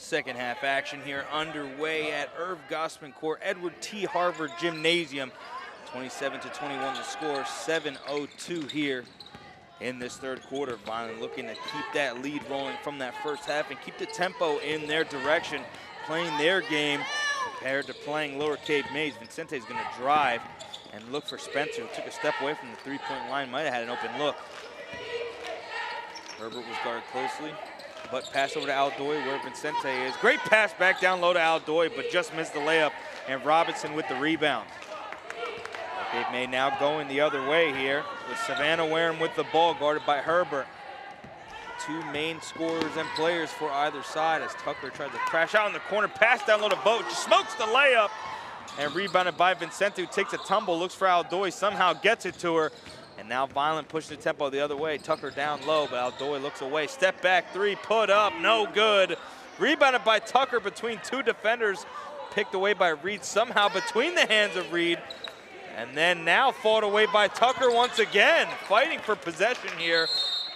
Second half action here underway at Irv Gossman Court, Edward T. Harvard Gymnasium. 27-21 the score, 7:02 here in this third quarter. Vineland looking to keep that lead rolling from that first half and keep the tempo in their direction, playing their game compared to playing Lower Cape Mays. Vincente's going to drive and look for Spencer, who took a step away from the three-point line, might have had an open look. Herbert was guarded closely, but pass over to Aldoy where Vincente is. Great pass back down low to Aldoy, but just missed the layup, and Robinson with the rebound. Cape May now going the other way here with Savannah Wareham with the ball, guarded by Herbert. Two main scorers and players for either side as Tucker tried to crash out in the corner, pass down low to Boat, smokes the layup, and rebounded by Vincente, who takes a tumble, looks for Aldoy, somehow gets it to her, and now Vineland pushing the tempo the other way. Tucker down low, but Aldoy looks away. Step back three, put up, no good. Rebounded by Tucker between two defenders, picked away by Reed, somehow between the hands of Reed, and then now fought away by Tucker once again. Fighting for possession here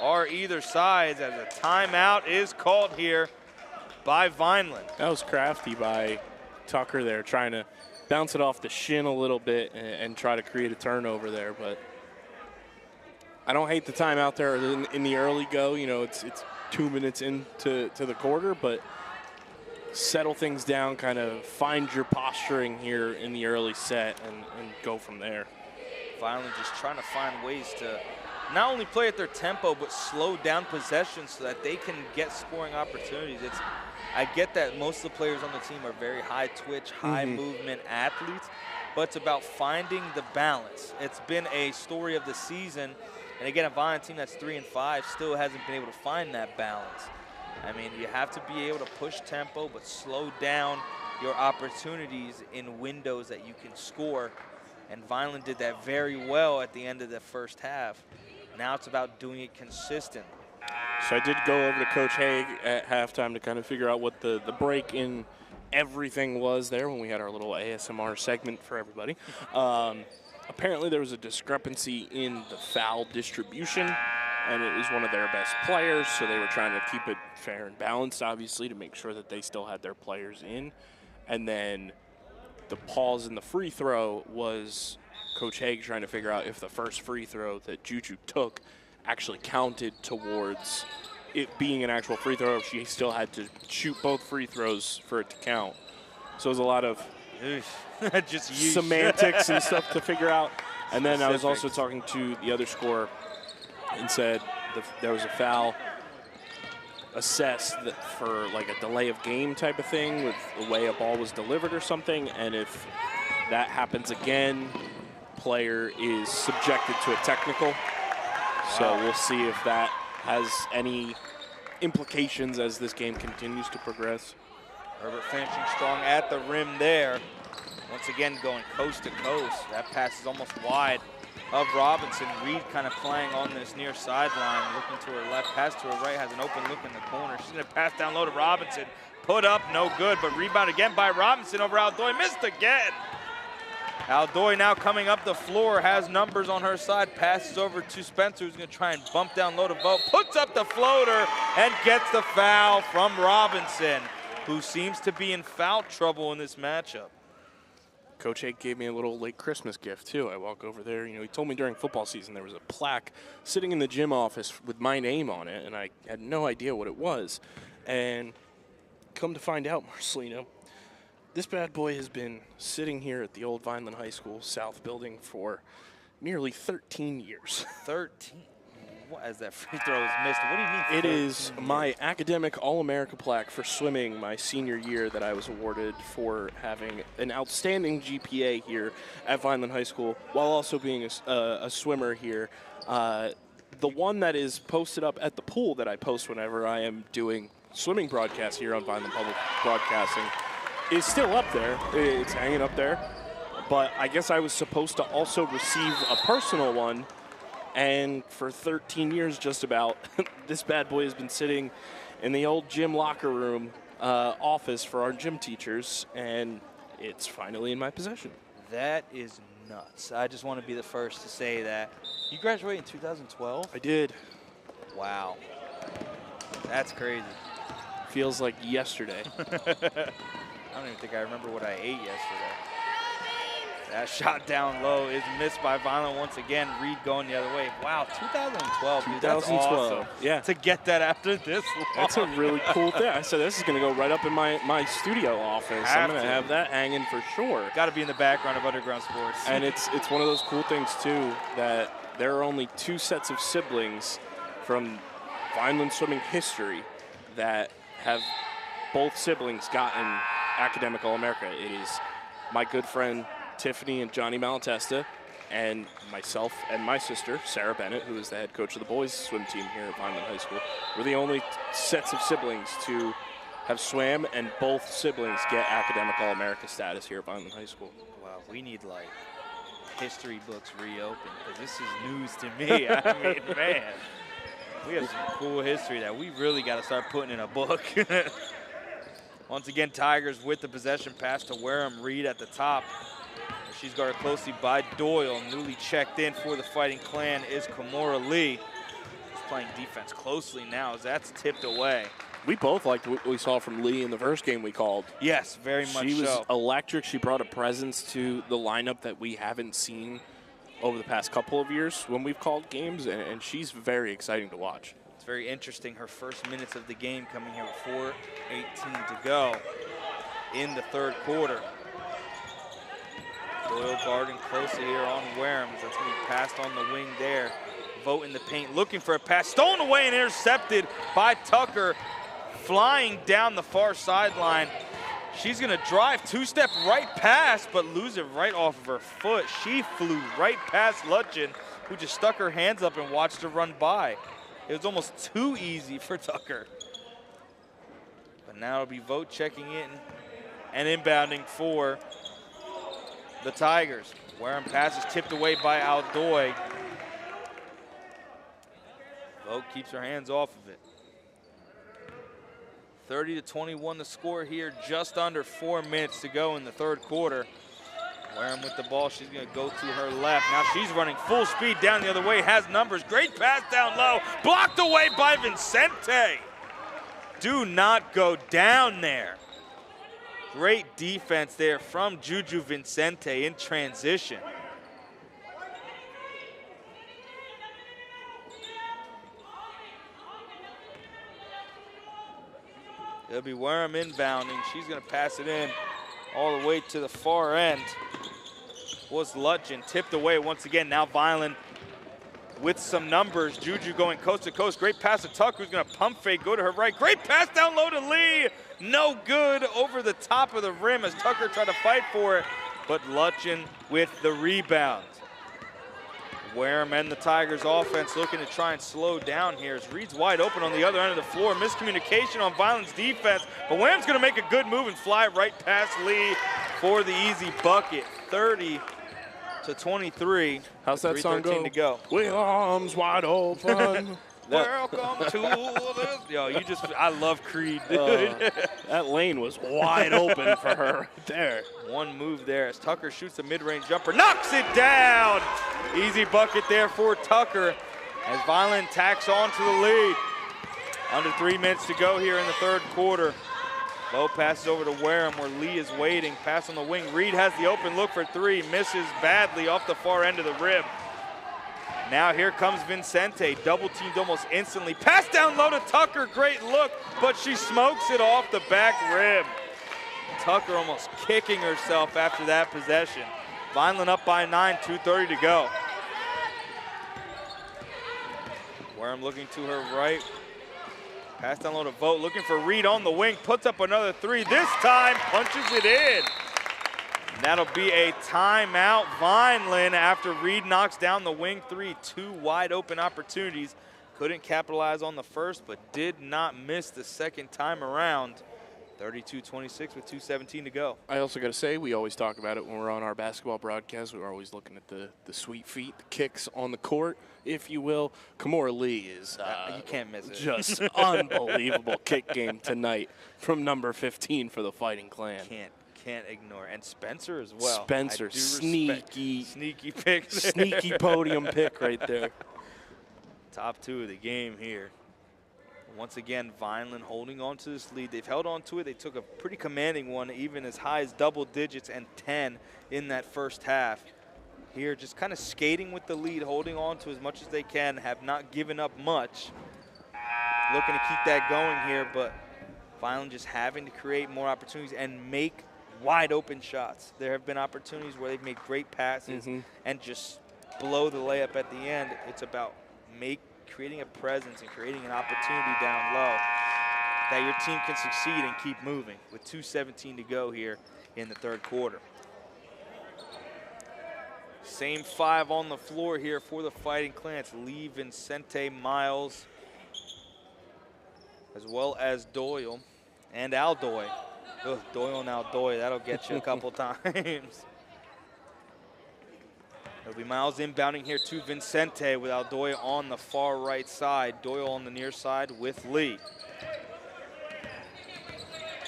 are either sides as a timeout is called here by Vineland. That was crafty by Tucker there, trying to bounce it off the shin a little bit and try to create a turnover there. But I don't hate the timeout there in the early go. You know, it's 2 minutes into the quarter, but settle things down, kind of find your posturing here in the early set and go from there. Vineland just trying to find ways to not only play at their tempo, but slow down possession so that they can get scoring opportunities. I get that most of the players on the team are very high twitch, high movement athletes, but it's about finding the balance. It's been a story of the season, and again, a Vineland team that's 3-5 still hasn't been able to find that balance. I mean, you have to be able to push tempo, but slow down your opportunities in windows that you can score. And Vineland did that very well at the end of the first half. Now it's about doing it consistent. So I did go over to Coach Haig at halftime to kind of figure out what the break in everything was there when we had our little ASMR segment for everybody. Apparently there was a discrepancy in the foul distribution, and it was one of their best players, so they were trying to keep it fair and balanced, obviously, to make sure that they still had their players in. And then the pause in the free throw was Coach Haig trying to figure out if the first free throw that Juju took actually counted towards it being an actual free throw, or if she still had to shoot both free throws for it to count. So it was a lot of just semantics and stuff to figure out. And then I was also talking to the other scorer and said there was a foul assessed for like a delay of game type of thing with the way a ball was delivered or something. And if that happens again, player is subjected to a technical. So we'll see if that has any implications as this game continues to progress. Herbert finishing strong at the rim there. Once again going coast to coast. That pass is almost wide of Robinson. Reed kind of playing on this near sideline, looking to her left, pass to her right, has an open look in the corner. She's gonna pass down low to Robinson. Put up, no good, but rebound again by Robinson over Aldoy, missed again. Aldoy now coming up the floor, has numbers on her side, passes over to Spencer, who's gonna try and bump down low to Vogt, puts up the floater and gets the foul from Robinson, who seems to be in foul trouble in this matchup. Coach Haig gave me a little late Christmas gift, too. I walk over there. You know, he told me during football season there was a plaque sitting in the gym office with my name on it, and I had no idea what it was. And come to find out, Marcelino, this bad boy has been sitting here at the old Vineland High School South building for nearly 13 years. 13? What, as that free throw is missed, what do you mean? It is my academic All-America plaque for swimming my senior year that I was awarded for having an outstanding GPA here at Vineland High School while also being a swimmer here. The one that is posted up at the pool that I post whenever I am doing swimming broadcasts here on Vineland Public Broadcasting is still up there. It's hanging up there. But I guess I was supposed to also receive a personal one. And for 13 years, just about, this bad boy has been sitting in the old gym locker room office for our gym teachers, and it's finally in my possession. That is nuts. I just want to be the first to say that. You graduated in 2012? I did. Wow. That's crazy. feels like yesterday. I don't even think I remember what I ate yesterday. That shot down low is missed by Vineland once again. Reed going the other way. Wow, 2012, dude. That's awesome. Yeah. To get that after this long. That's a really cool thing. I said this is going to go right up in my studio office. I'm going to have that hanging for sure. Got to be in the background of Underground Sports. And it's one of those cool things, too, that there are only 2 sets of siblings from Vineland swimming history that have both siblings gotten Academic All-America. It is my good friend Tiffany and Johnny Malatesta, and myself and my sister, Sarah Bennett, who is the head coach of the boys swim team here at Vineland High School. We're the only sets of siblings to have swam, and both siblings get Academic All-America status here at Vineland High School. Wow, we need, like, history books reopened, because this is news to me. I mean, man, we have some cool history that we really got to start putting in a book. Once again, Tigers with the possession pass to Wareham. Reed at the top. She's guarded closely by Doyle. Newly checked in for the Fighting Clan is Kimora Lee. She's playing defense closely now as that's tipped away. We both liked what we saw from Lee in the first game we called. Yes, very much so. She was electric. She brought a presence to the lineup that we haven't seen over the past couple of years when we've called games, and she's very exciting to watch. It's very interesting. Her first minutes of the game coming here with 4:18 to go in the third quarter. Doyle guarding closely here on Wareham. That's going to be passed on the wing there. Vogt in the paint, looking for a pass. Stolen away and intercepted by Tucker. Flying down the far sideline. She's going to drive, 2-step right pass, but lose it right off of her foot. She flew right past Lutjen, who just stuck her hands up and watched her run by. It was almost too easy for Tucker. But now it'll be Vogt checking in and inbounding for the Tigers. Wareham pass is tipped away by Aldoy. Vogt keeps her hands off of it. 30-21 the score here, just under 4 minutes to go in the third quarter. Wareham with the ball, she's gonna go to her left. Now she's running full speed down the other way, has numbers, great pass down low, blocked away by Vincente. Do not go down there. Great defense there from Juju Vincente in transition. It'll be Wareham inbounding. She's going to pass it in all the way to the far end. Was Lutjen tipped away once again. Now Vineland with some numbers. Juju going coast to coast. Great pass to Tucker, who's going to pump fake, go to her right. Great pass down low to Lee. No good over the top of the rim as Tucker tried to fight for it, but Lutjen with the rebound. Wareham and the Tigers offense looking to try and slow down here as Reed's wide open on the other end of the floor. Miscommunication on Vineland's defense, but Waham's going to make a good move and fly right past Lee for the easy bucket. 30-23. How's that song go? To go. With arms wide open. Welcome to this. Yo, I love Creed, dude. That lane was wide open for her there. One move there as Tucker shoots a mid-range jumper, knocks it down. Easy bucket there for Tucker as Vineland tacks on to the lead. Under 3 minutes to go here in the third quarter. Low passes over to Wareham where Lee is waiting. Pass on the wing. Reed has the open look for three. Misses badly off the far end of the rim. Now here comes Vincente, double teamed almost instantly. Pass down low to Tucker, great look, but she smokes it off the back rim. Tucker almost kicking herself after that possession. Vineland up by 9, 2:30 to go. Wareham looking to her right. Pass down low to Vogt, looking for Reed on the wing, puts up another three. This time punches it in. That'll be a timeout. Vineland after Reed knocks down the wing three. Two wide open opportunities. Couldn't capitalize on the first, but did not miss the second time around. 32-26 with 2:17 to go. I also got to say, we always talk about it when we're on our basketball broadcast. We're always looking at the sweet feet, the kicks on the court, if you will. Kimora Lee is you can't miss it. Just unbelievable kick game tonight from number 15 for the Fighting Clan. Can't ignore. And Spencer as well. Spencer, sneaky pick. Sneaky podium pick right there. Top two of the game here. Once again, Vineland holding on to this lead. They've held on to it. They took a pretty commanding one, even as high as double digits and 10 in that first half. Here, just kind of skating with the lead, holding on to as much as they can, have not given up much. Looking to keep that going here, but Vineland just having to create more opportunities and make wide open shots. There have been opportunities where they've made great passes and just blow the layup at the end. It's about creating a presence and creating an opportunity down low that your team can succeed and keep moving with 2:17 to go here in the third quarter. Same 5 on the floor here for the Fighting Clans. Lee, Vincente, Miles, as well as Doyle and Aldoy. Ugh, Doyle and Aldoy, that'll get you a couple times. It'll be Miles inbounding here to Vincente with Aldoy on the far right side. Doyle on the near side with Lee.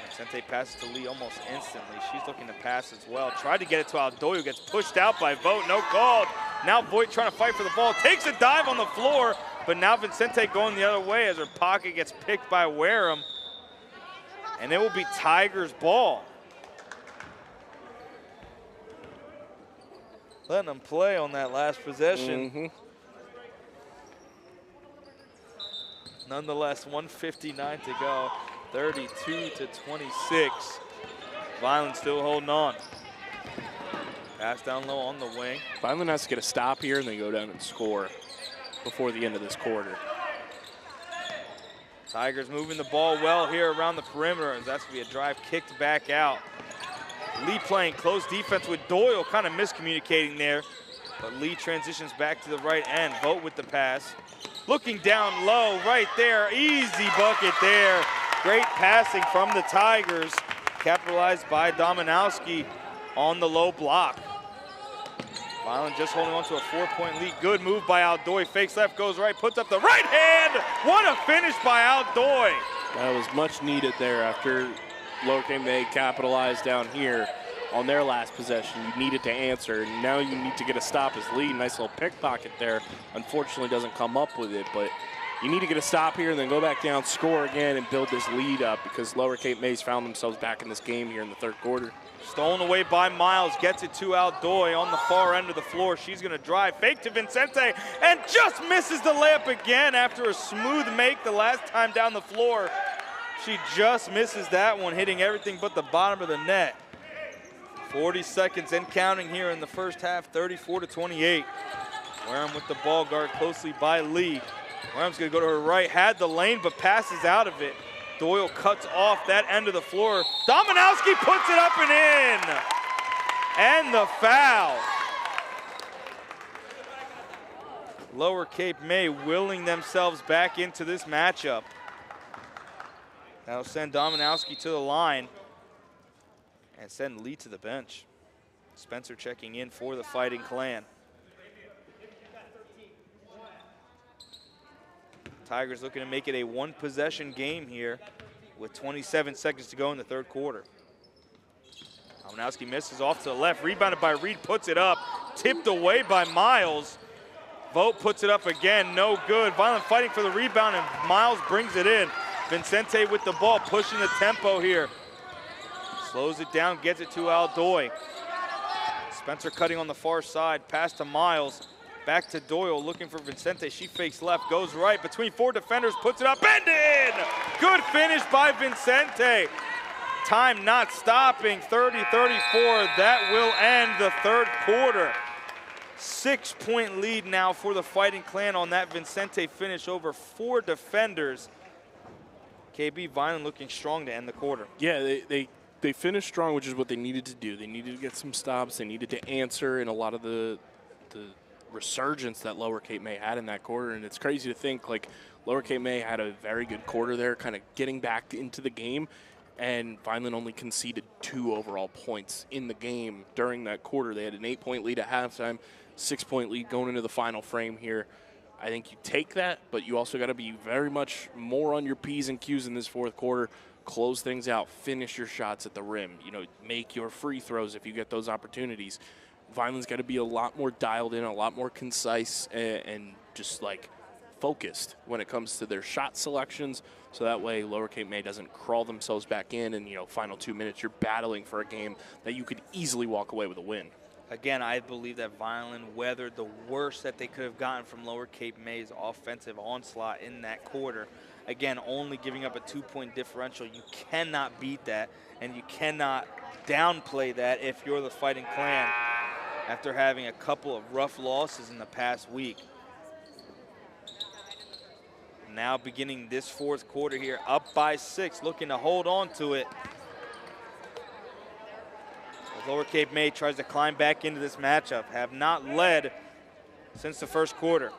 Vincente passes to Lee almost instantly. She's looking to pass as well. Tried to get it to Aldoy, who gets pushed out by Vogt. No call. Now Vogt trying to fight for the ball. Takes a dive on the floor, but now Vincente going the other way as her pocket gets picked by Wareham. And it will be Tigers ball. Letting them play on that last possession. Nonetheless, 1:59 to go. 32-26. Vineland still holding on. Pass down low on the wing. Vineland has to get a stop here and then go down and score before the end of this quarter. Tigers moving the ball well here around the perimeter, as that's going to be a drive kicked back out. Lee playing close defense with Doyle, kind of miscommunicating there. But Lee transitions back to the right end. Vogt with the pass. Looking down low right there. Easy bucket there. Great passing from the Tigers. Capitalized by Dominowski on the low block. Vineland just holding on to a 4-point lead. Good move by Aldoy. Fakes left, goes right, puts up the right hand. What a finish by Aldoy. That was much needed there after Lower Cape May capitalized down here on their last possession. You needed to answer. Now you need to get a stop as Lee. Nice little pickpocket there. Unfortunately doesn't come up with it, but you need to get a stop here and then go back down, score again, and build this lead up because Lower Cape May's found themselves back in this game here in the third quarter. Stolen away by Miles, gets it to Aldoy on the far end of the floor. She's gonna drive, fake to Vincente, and just misses the layup again after a smooth make the last time down the floor. She just misses that one, hitting everything but the bottom of the net. 40 seconds and counting here in the first half, 34-28. Wareham with the ball, guard closely by Lee. Wareham's gonna go to her right, had the lane, but passes out of it. Doyle cuts off that end of the floor. Dominowski puts it up and in. And the foul. Lower Cape May willing themselves back into this matchup. That'll send Dominowski to the line and send Lee to the bench. Spencer checking in for the Fighting Clan. Tigers looking to make it a one-possession game here with 27 seconds to go in the third quarter. Dominowski misses off to the left, rebounded by Reed, puts it up, tipped away by Miles. Vogt puts it up again, no good. Vineland fighting for the rebound, and Miles brings it in. Vincente with the ball, pushing the tempo here. Slows it down, gets it to Aldoy. Spencer cutting on the far side, pass to Miles. Back to Doyle, looking for Vincente. She fakes left, goes right, between 4 defenders, puts it up, and in! Good finish by Vincente. Time not stopping, 30-34. That will end the third quarter. 6-point lead now for the Fighting Clan on that Vincente finish over 4 defenders. KB Vineland looking strong to end the quarter. Yeah, they finished strong, which is what they needed to do. They needed to get some stops. They needed to answer in a lot of the resurgence that Lower Cape May had in that quarter. And it's crazy to think, like, Lower Cape May had a very good quarter there, kind of getting back into the game, and Vineland only conceded 2 overall points in the game during that quarter. They had an 8-point lead at halftime, 6-point lead going into the final frame here. I think you take that, but you also got to be very much more on your P's and Q's in this fourth quarter. Close things out, finish your shots at the rim, you know, make your free throws if you get those opportunities. Vineland's got to be a lot more dialed in, a lot more concise, and just like focused when it comes to their shot selections, so that way Lower Cape May doesn't crawl themselves back in and, final 2 minutes you're battling for a game that you could easily walk away with a win. Again, I believe that Vineland weathered the worst that they could have gotten from Lower Cape May's offensive onslaught in that quarter. Again, only giving up a 2-point differential. You cannot beat that, and you cannot downplay that if you're the Fighting Clan after having a couple of rough losses in the past week. Now beginning this fourth quarter here, up by 6, looking to hold on to it. Lower Cape May tries to climb back into this matchup, have not led since the first quarter.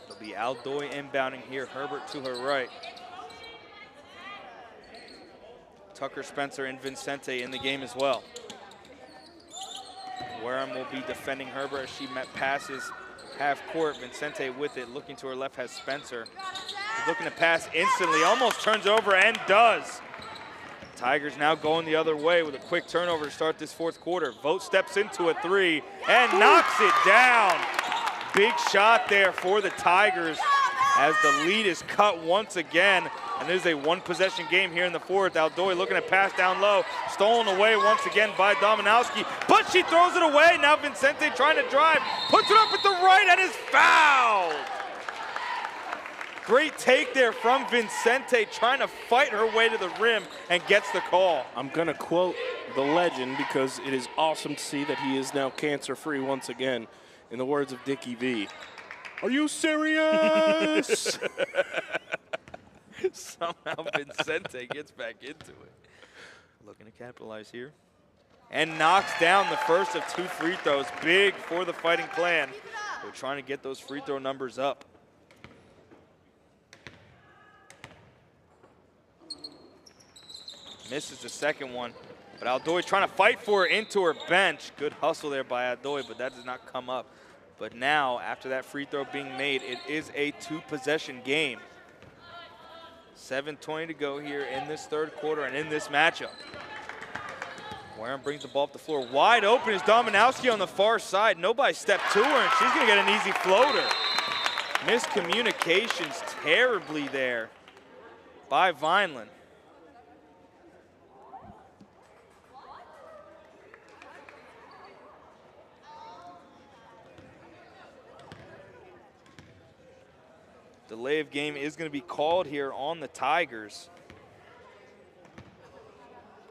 It'll be Aldoy inbounding here, Herbert to her right. Tucker, Spencer, and Vincente in the game as well. Wareham will be defending Herbert as she passes half court. Vincente with it, looking to her left has Spencer. Looking to pass instantly, almost turns over and does. Tigers now going the other way with a quick turnover to start this fourth quarter. Vogt steps into a 3 and knocks it down. Big shot there for the Tigers as the lead is cut once again. And there's a one-possession game here in the fourth. Aldoy looking to pass down low. Stolen away once again by Dominowski, but she throws it away. Now Vincente trying to drive, puts it up at the right and is fouled. Great take there from Vincente, trying to fight her way to the rim and gets the call. I'm going to quote the legend because it is awesome to see that he is now cancer-free once again. In the words of Dickie V, "Are you serious?" Somehow Vincente gets back into it. Looking to capitalize here. And knocks down the first of 2 free throws. Big for the Fighting Clan. They're trying to get those free throw numbers up. Misses the second one, but Aldoy trying to fight for it into her bench. Good hustle there by Aldoy, but that does not come up. But now, after that free throw being made, it is a 2-possession game. 7:20 to go here in this third quarter and in this matchup. Warren brings the ball up the floor. Wide open is Dominowski on the far side. Nobody stepped to her, and she's going to get an easy floater. Miscommunications terribly there by Vineland. Delay of game is going to be called here on the Tigers.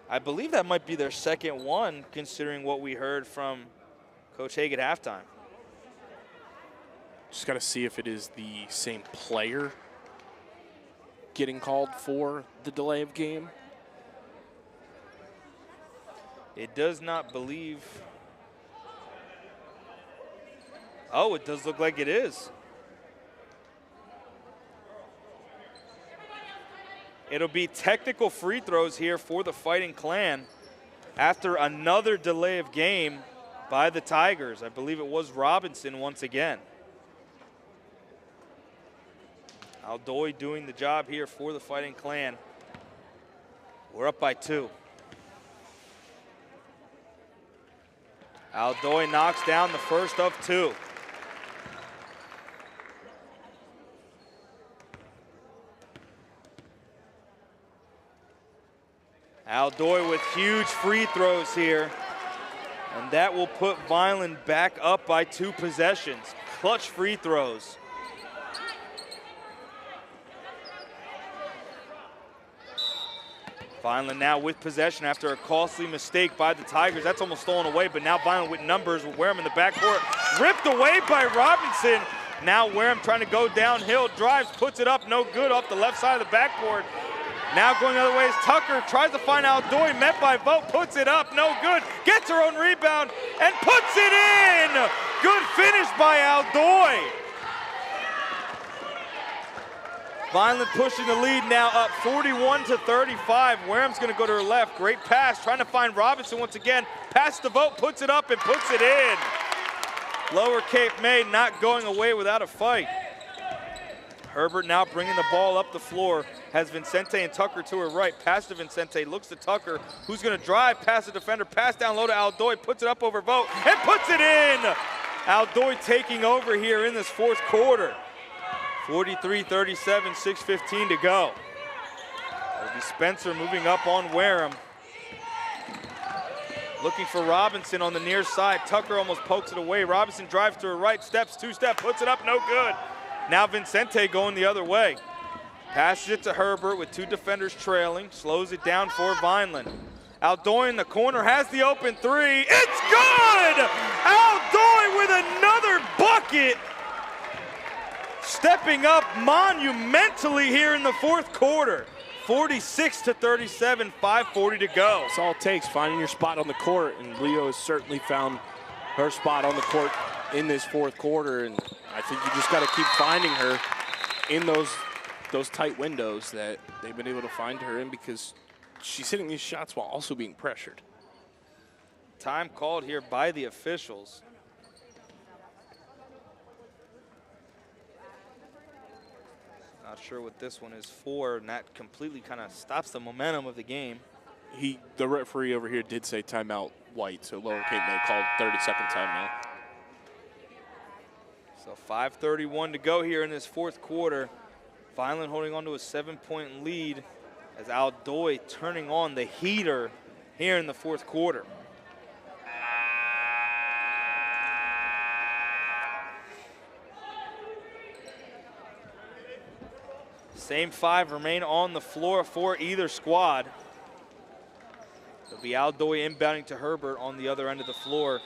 I believe that might be their second one, considering what we heard from Coach Haig at halftime. Just got to see if it is the same player getting called for the delay of game. It does not believe. Oh, it does look like it is. It'll be technical free throws here for the Fighting Clan after another delay of game by the Tigers. I believe it was Robinson once again. Aldoy doing the job here for the Fighting Clan. We're up by 2. Aldoy knocks down the first of 2. Aldoy with huge free throws here. And that will put Vineland back up by 2 possessions. Clutch free throws. Vineland now with possession after a costly mistake by the Tigers. That's almost stolen away, but now Vineland with numbers with Wareham in the backcourt. Ripped away by Robinson. Now Wareham trying to go downhill, drives, puts it up, no good off the left side of the backboard. Now going the other way is Tucker, tries to find Aldoy, met by Vogt, puts it up, no good. Gets her own rebound and puts it in. Good finish by Aldoy. Vineland pushing the lead now up 41-35. Wareham's going to go to her left. Great pass, trying to find Robinson once again. Pass to Vogt, puts it up and puts it in. Lower Cape May not going away without a fight. Herbert now bringing the ball up the floor, has Vincente and Tucker to her right. Pass to Vincente, looks to Tucker, who's gonna drive past the defender, pass down low to Aldoy, puts it up over Vogt, and puts it in! Aldoy taking over here in this fourth quarter. 43-37, 6:15 to go. It'll be Spencer moving up on Wareham. Looking for Robinson on the near side. Tucker almost pokes it away. Robinson drives to her right, steps, two-step, puts it up, no good. Now Vincente going the other way. Passes it to Herbert with two defenders trailing, slows it down for Vineland. Aldoy in the corner, has the open three. It's good! Aldoy with another bucket. Stepping up monumentally here in the fourth quarter. 46-37, 5:40 to go. That's all it takes, finding your spot on the court, and Leo has certainly found her spot on the court in this fourth quarter, and I think you just got to keep finding her in those tight windows that they've been able to find her in, because she's hitting these shots while also being pressured. Time called here by the officials. Not sure what this one is for, and that completely kind of stops the momentum of the game. The referee over here did say timeout White, so Lower Cape May called 30-second timeout. So 5:31 to go here in this fourth quarter. Vineland holding on to a 7-point lead as Aldoy turning on the heater here in the fourth quarter. Same five remain on the floor for either squad. It'll be Aldoy inbounding to Herbert on the other end of the floor,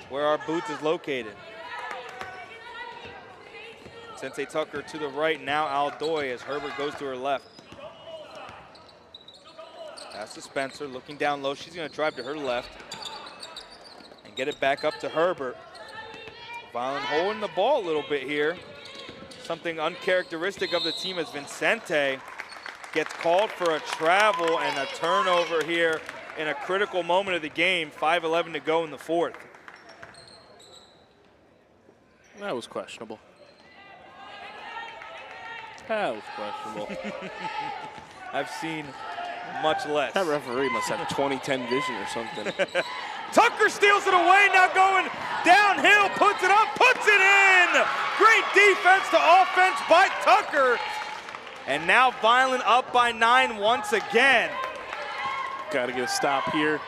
where our booth is located. Sensei Tucker to the right, now Aldoy as Herbert goes to her left. Pass to Spencer, looking down low. She's gonna drive to her left and get it back up to Herbert. Vineland holding the ball a little bit here. Something uncharacteristic of the team as Vincente gets called for a travel and a turnover here in a critical moment of the game. 5:11 to go in the fourth. That was questionable. That was questionable. I've seen much less. That referee must have 20/10 vision or something. Tucker steals it away, now going downhill, puts it up, puts it in! Great defense to offense by Tucker. And now Vineland up by 9 once again. Got to get a stop here,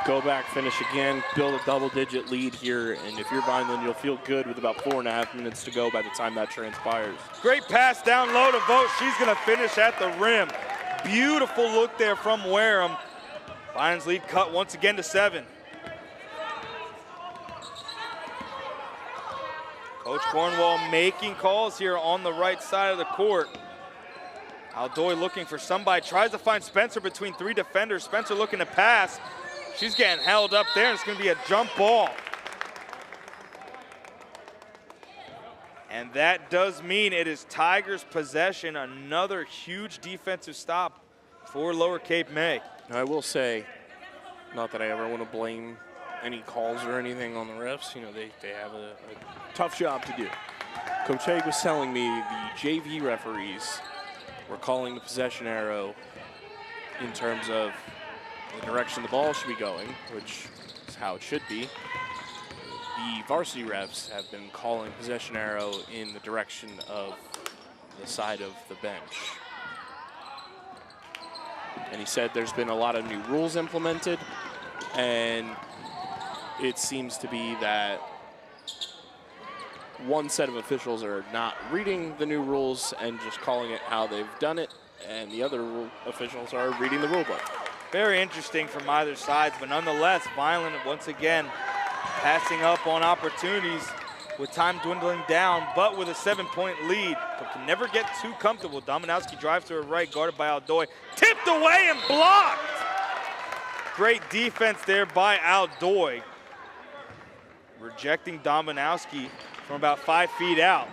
go back, finish again, build a double-digit lead here, and if you're Vineland, you'll feel good with about 4.5 minutes to go by the time that transpires. Great pass down low to Vogt. She's going to finish at the rim. Beautiful look there from Wareham. Vineland's lead cut once again to 7. Coach Cornwall making calls here on the right side of the court. Aldoy looking for somebody, tries to find Spencer between 3 defenders. Spencer looking to pass. She's getting held up there, and it's going to be a jump ball. And that does mean it is Tigers possession, another huge defensive stop for Lower Cape May. I will say, not that I ever want to blame any calls or anything on the refs, you know, they have a tough job to do. Coach Haig was telling me the JV referees were calling the possession arrow in terms of the direction the ball should be going, which is how it should be. The varsity refs have been calling possession arrow in the direction of the side of the bench. And he said there's been a lot of new rules implemented, and it seems to be that one set of officials are not reading the new rules and just calling it how they've done it, and the other officials are reading the rule book. Very interesting from either side, but nonetheless, Vineland once again passing up on opportunities with time dwindling down, but with a 7-point lead, but can never get too comfortable. Dominowski drives to her right, guarded by Aldoy, tipped away and blocked. Great defense there by Aldoy, rejecting Dominowski from about 5 feet out.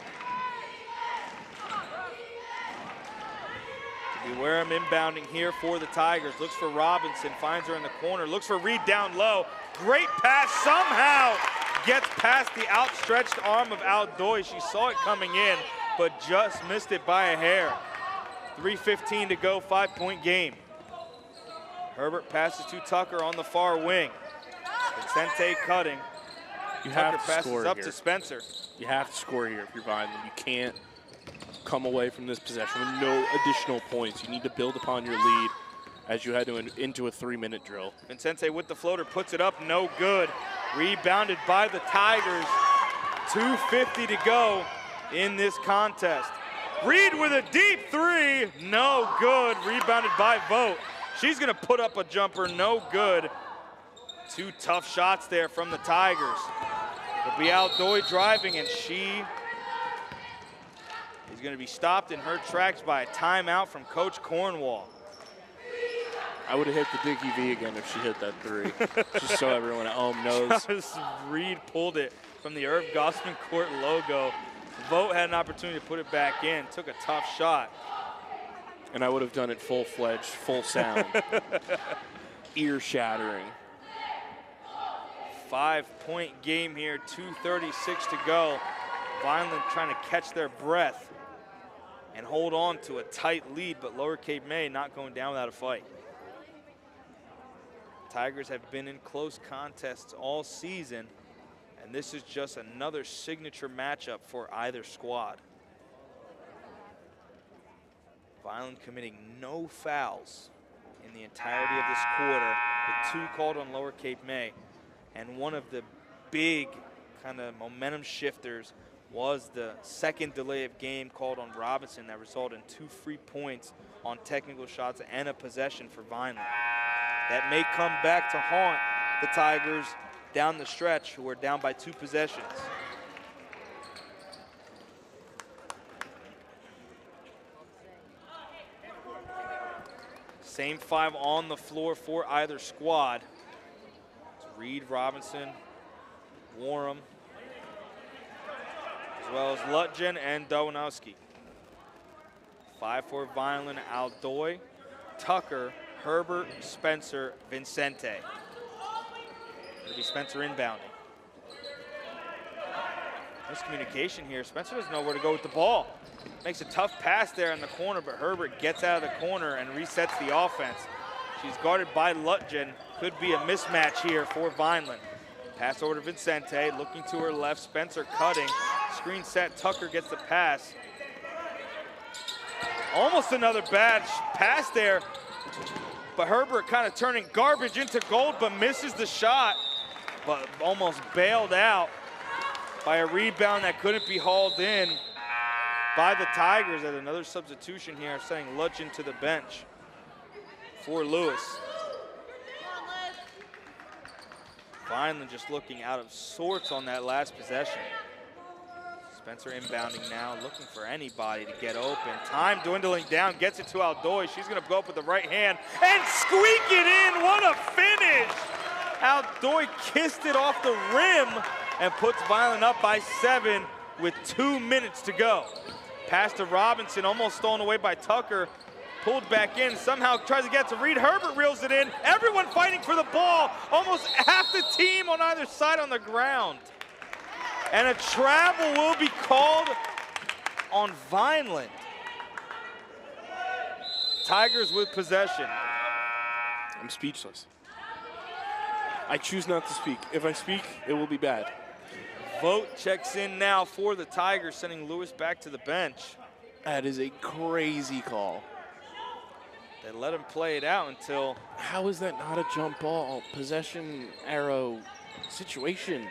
Wareham inbounding here for the Tigers. Looks for Robinson, finds her in the corner, looks for Reed down low. Great pass, somehow gets past the outstretched arm of Aldoy. She saw it coming in, but just missed it by a hair. 3:15 to go, 5-point game. Herbert passes to Tucker on the far wing. Vincente cutting. Tucker passes up to Spencer. You have to score here if you're Vineland. You can't come away from this possession with no additional points. You need to build upon your lead as you head into a 3-minute drill. Vincente with the floater, puts it up, no good. Rebounded by the Tigers. 2:50 to go in this contest. Reed with a deep three, no good. Rebounded by Vogt. She's gonna put up a jumper, no good. 2 tough shots there from the Tigers. It'll be Aldoy driving, and she is gonna be stopped in her tracks by a timeout from Coach Cornwall. I would have hit the Dickie V again if she hit that 3, just so everyone at home knows. Reed pulled it from the Irv Gossman Court logo. Vogt had an opportunity to put it back in, took a tough shot. And I would have done it full-fledged, full sound, ear-shattering. 5-point game here, 2:36 to go. Vineland trying to catch their breath and hold on to a tight lead, but Lower Cape May not going down without a fight. Tigers have been in close contests all season, and this is just another signature matchup for either squad. Vineland committing no fouls in the entirety of this quarter, with 2 called on Lower Cape May. And one of the big kind of momentum shifters was the second delay of game called on Robinson that resulted in 2 free points on technical shots and a possession for Vineland. That may come back to haunt the Tigers down the stretch, who are down by 2 possessions. Same 5 on the floor for either squad. It's Reed, Robinson, Warham, as well as Lutjen and Dowanowski. 5 for Vineland, Aldoy, Tucker, Herbert, Spencer, Vincente. It'll be Spencer inbounding. Miscommunication here. Spencer doesn't know where to go with the ball. Makes a tough pass there in the corner, but Herbert gets out of the corner and resets the offense. She's guarded by Lutjen. Could be a mismatch here for Vineland. Pass over to Vincente, looking to her left. Spencer cutting. Screen set, Tucker gets the pass. Almost another bad pass there, but Herbert kind of turning garbage into gold, but misses the shot, but almost bailed out by a rebound that couldn't be hauled in by the Tigers. At another substitution here, sending Lutjen to the bench for Lewis. Vineland just looking out of sorts on that last possession. Spencer inbounding now, looking for anybody to get open. Time dwindling down, gets it to Aldoy. She's gonna go up with the right hand and squeak it in. What a finish! Aldoy kissed it off the rim and puts Vineland up by 7 with 2 minutes to go. Pass to Robinson, almost stolen away by Tucker. Pulled back in, somehow tries to get to Reed. Herbert reels it in. Everyone fighting for the ball. Almost half the team on either side on the ground. And a travel will be called on Vineland. Tigers with possession. I'm speechless. I choose not to speak. If I speak, it will be bad. Vogt checks in now for the Tigers, sending Lewis back to the bench. That is a crazy call. They let him play it out until... How is that not a jump ball, possession arrow situation?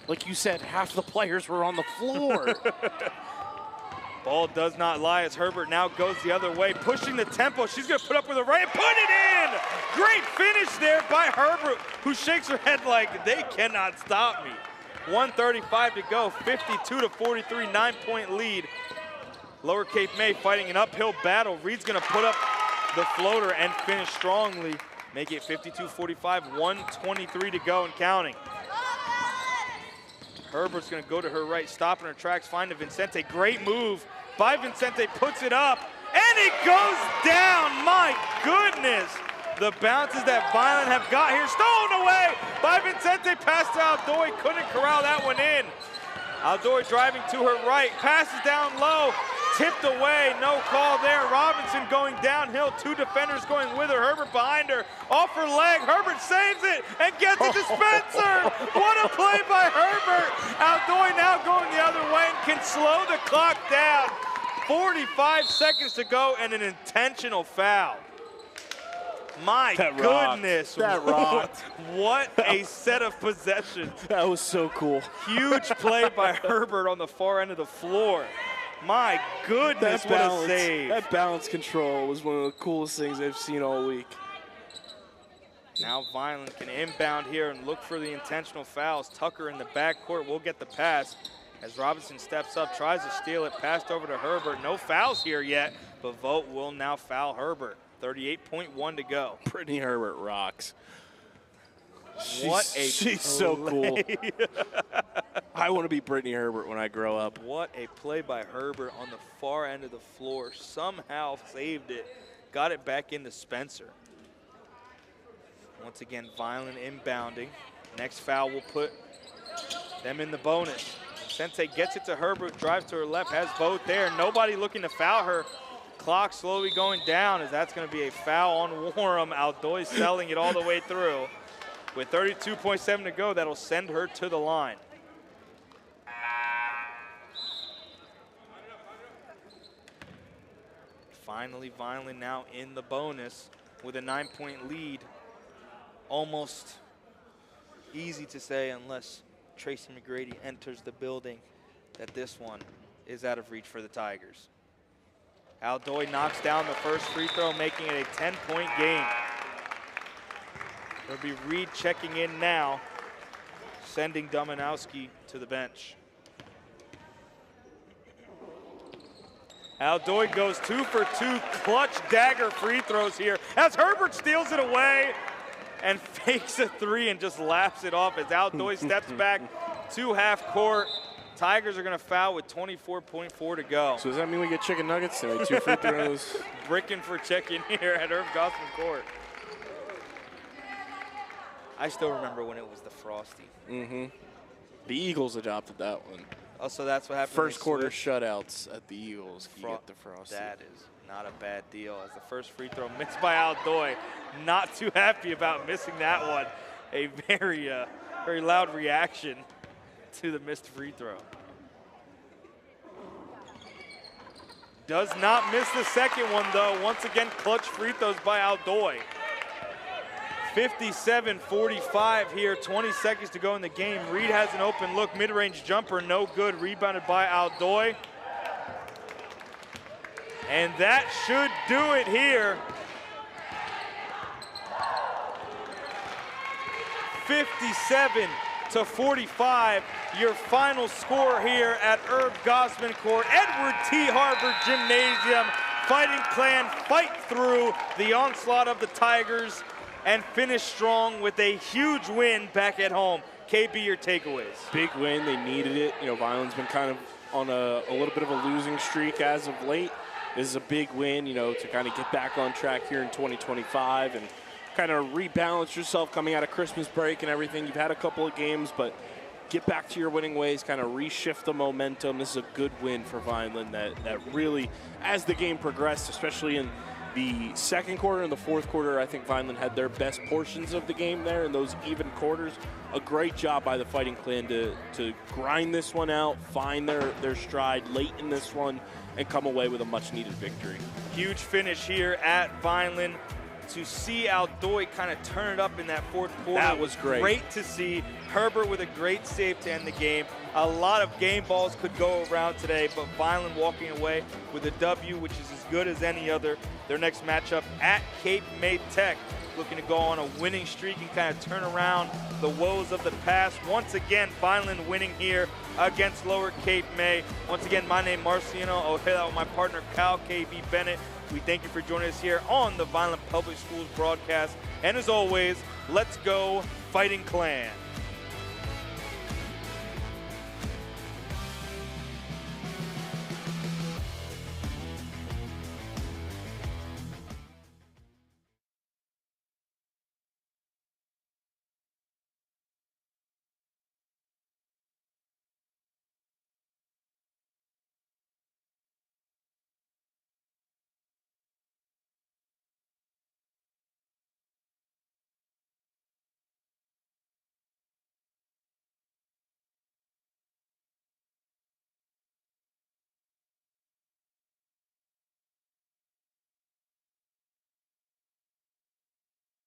Like you said, half the players were on the floor. Ball does not lie as Herbert now goes the other way, pushing the tempo. She's going to put up with a right and put it in! Great finish there by Herbert, who shakes her head like, they cannot stop me. 1:35 to go, 52-43, 9-point lead. Lower Cape May fighting an uphill battle. Reed's going to put up the floater and finish strongly. Make it 52-45, 1:23 to go and counting. Herbert's gonna go to her right, stopping her tracks, finding Vincente. Great move by Vincente, puts it up, and it goes down. My goodness. The bounces that Vineland have got here, stolen away by Vincente. Passed out, Aldoy couldn't corral that one in. Aldoy driving to her right, passes down low, tipped away, no call there. Robinson going downhill, 2 defenders going with her. Herbert behind her, off her leg. Herbert saves it and gets it to Spencer. What a play by Herbert. Aldoy now going the other way and can slow the clock down. 45 seconds to go and an intentional foul. My goodness. That rocked. What a set of possessions. That was so cool. Huge play by Herbert on the far end of the floor. My goodness, what a save. That balance control was one of the coolest things I've seen all week. Now Vineland can inbound here and look for the intentional fouls. Tucker in the backcourt will get the pass as Robinson steps up, tries to steal it, passed over to Herbert. No fouls here yet, but Vogt will now foul Herbert. 38.1 to go. Brittany Herbert rocks. She's so cool. I want to be Brittany Herbert when I grow up. What a play by Herbert on the far end of the floor. Somehow saved it, got it back into Spencer. Once again, Vineland inbounding. Next foul will put them in the bonus. Sensei gets it to Herbert, drives to her left, has Vogt there. Nobody looking to foul her. Clock slowly going down as that's going to be a foul on Warham. Aldoy selling it all the way through. With 32.7 to go, that'll send her to the line. Finally, Vineland now in the bonus with a 9-point lead. Almost easy to say unless Tracy McGrady enters the building that this one is out of reach for the Tigers. Aldoy knocks down the first free throw, making it a 10-point game. It'll be Reed checking in now, sending Dominowski to the bench. Aldoy goes 2 for 2, clutch dagger free throws here as Herbert steals it away and fakes a 3 and just laps it off as Aldoy steps back to half court. Tigers are going to foul with 24.4 to go. So does that mean we get chicken nuggets tonight? 2 free throws. Bricking for check-in here at Irv Gossman Court. I still remember when it was the Frosty. Mm-hmm. The Eagles adopted that one. Oh, so that's what happened. First quarter shutouts at the Eagles. You get the Frosty. That is not a bad deal. As the first free throw missed by Aldoy. Not too happy about missing that one. A very, very loud reaction to the missed free throw. Does not miss the second one, though. Once again, clutch free throws by Aldoy. 57-45 here, 20 seconds to go in the game. Reed has an open look, mid-range jumper, no good, rebounded by Aldoy. And that should do it here. 57-45, your final score here at Irv Gossman Court, Edward T. Harvard Gymnasium. Fighting Clan fight through the onslaught of the Tigers and finish strong with a huge win back at home. KB, your takeaways? Big win. They needed it. You know, Vineland's been kind of on a little bit of a losing streak as of late. This is a big win, you know, to kind of get back on track here in 2025 and kind of rebalance yourself coming out of Christmas break and everything. You've had a couple of games, but get back to your winning ways, kind of reshift the momentum. This is a good win for Vineland that really, as the game progressed, especially in the second quarter and the fourth quarter, I think Vineland had their best portions of the game there in those even quarters. A great job by the Fighting Clan to grind this one out, find their stride late in this one, and come away with a much-needed victory. Huge finish here at Vineland. To see Aldoy kind of turn it up in that fourth quarter. That was great. Great to see. Herbert with a great save to end the game. A lot of game balls could go around today, but Vineland walking away with a W, which is as good as any other. Their next matchup at Cape May Tech, looking to go on a winning streak and kind of turn around the woes of the past. Once again, Vineland winning here against Lower Cape May. Once again, my name is Marciano. I'll hit out with my partner, Kyle KB Bennett. We thank you for joining us here on the Vineland Public Schools broadcast. And as always, let's go Fighting Clan.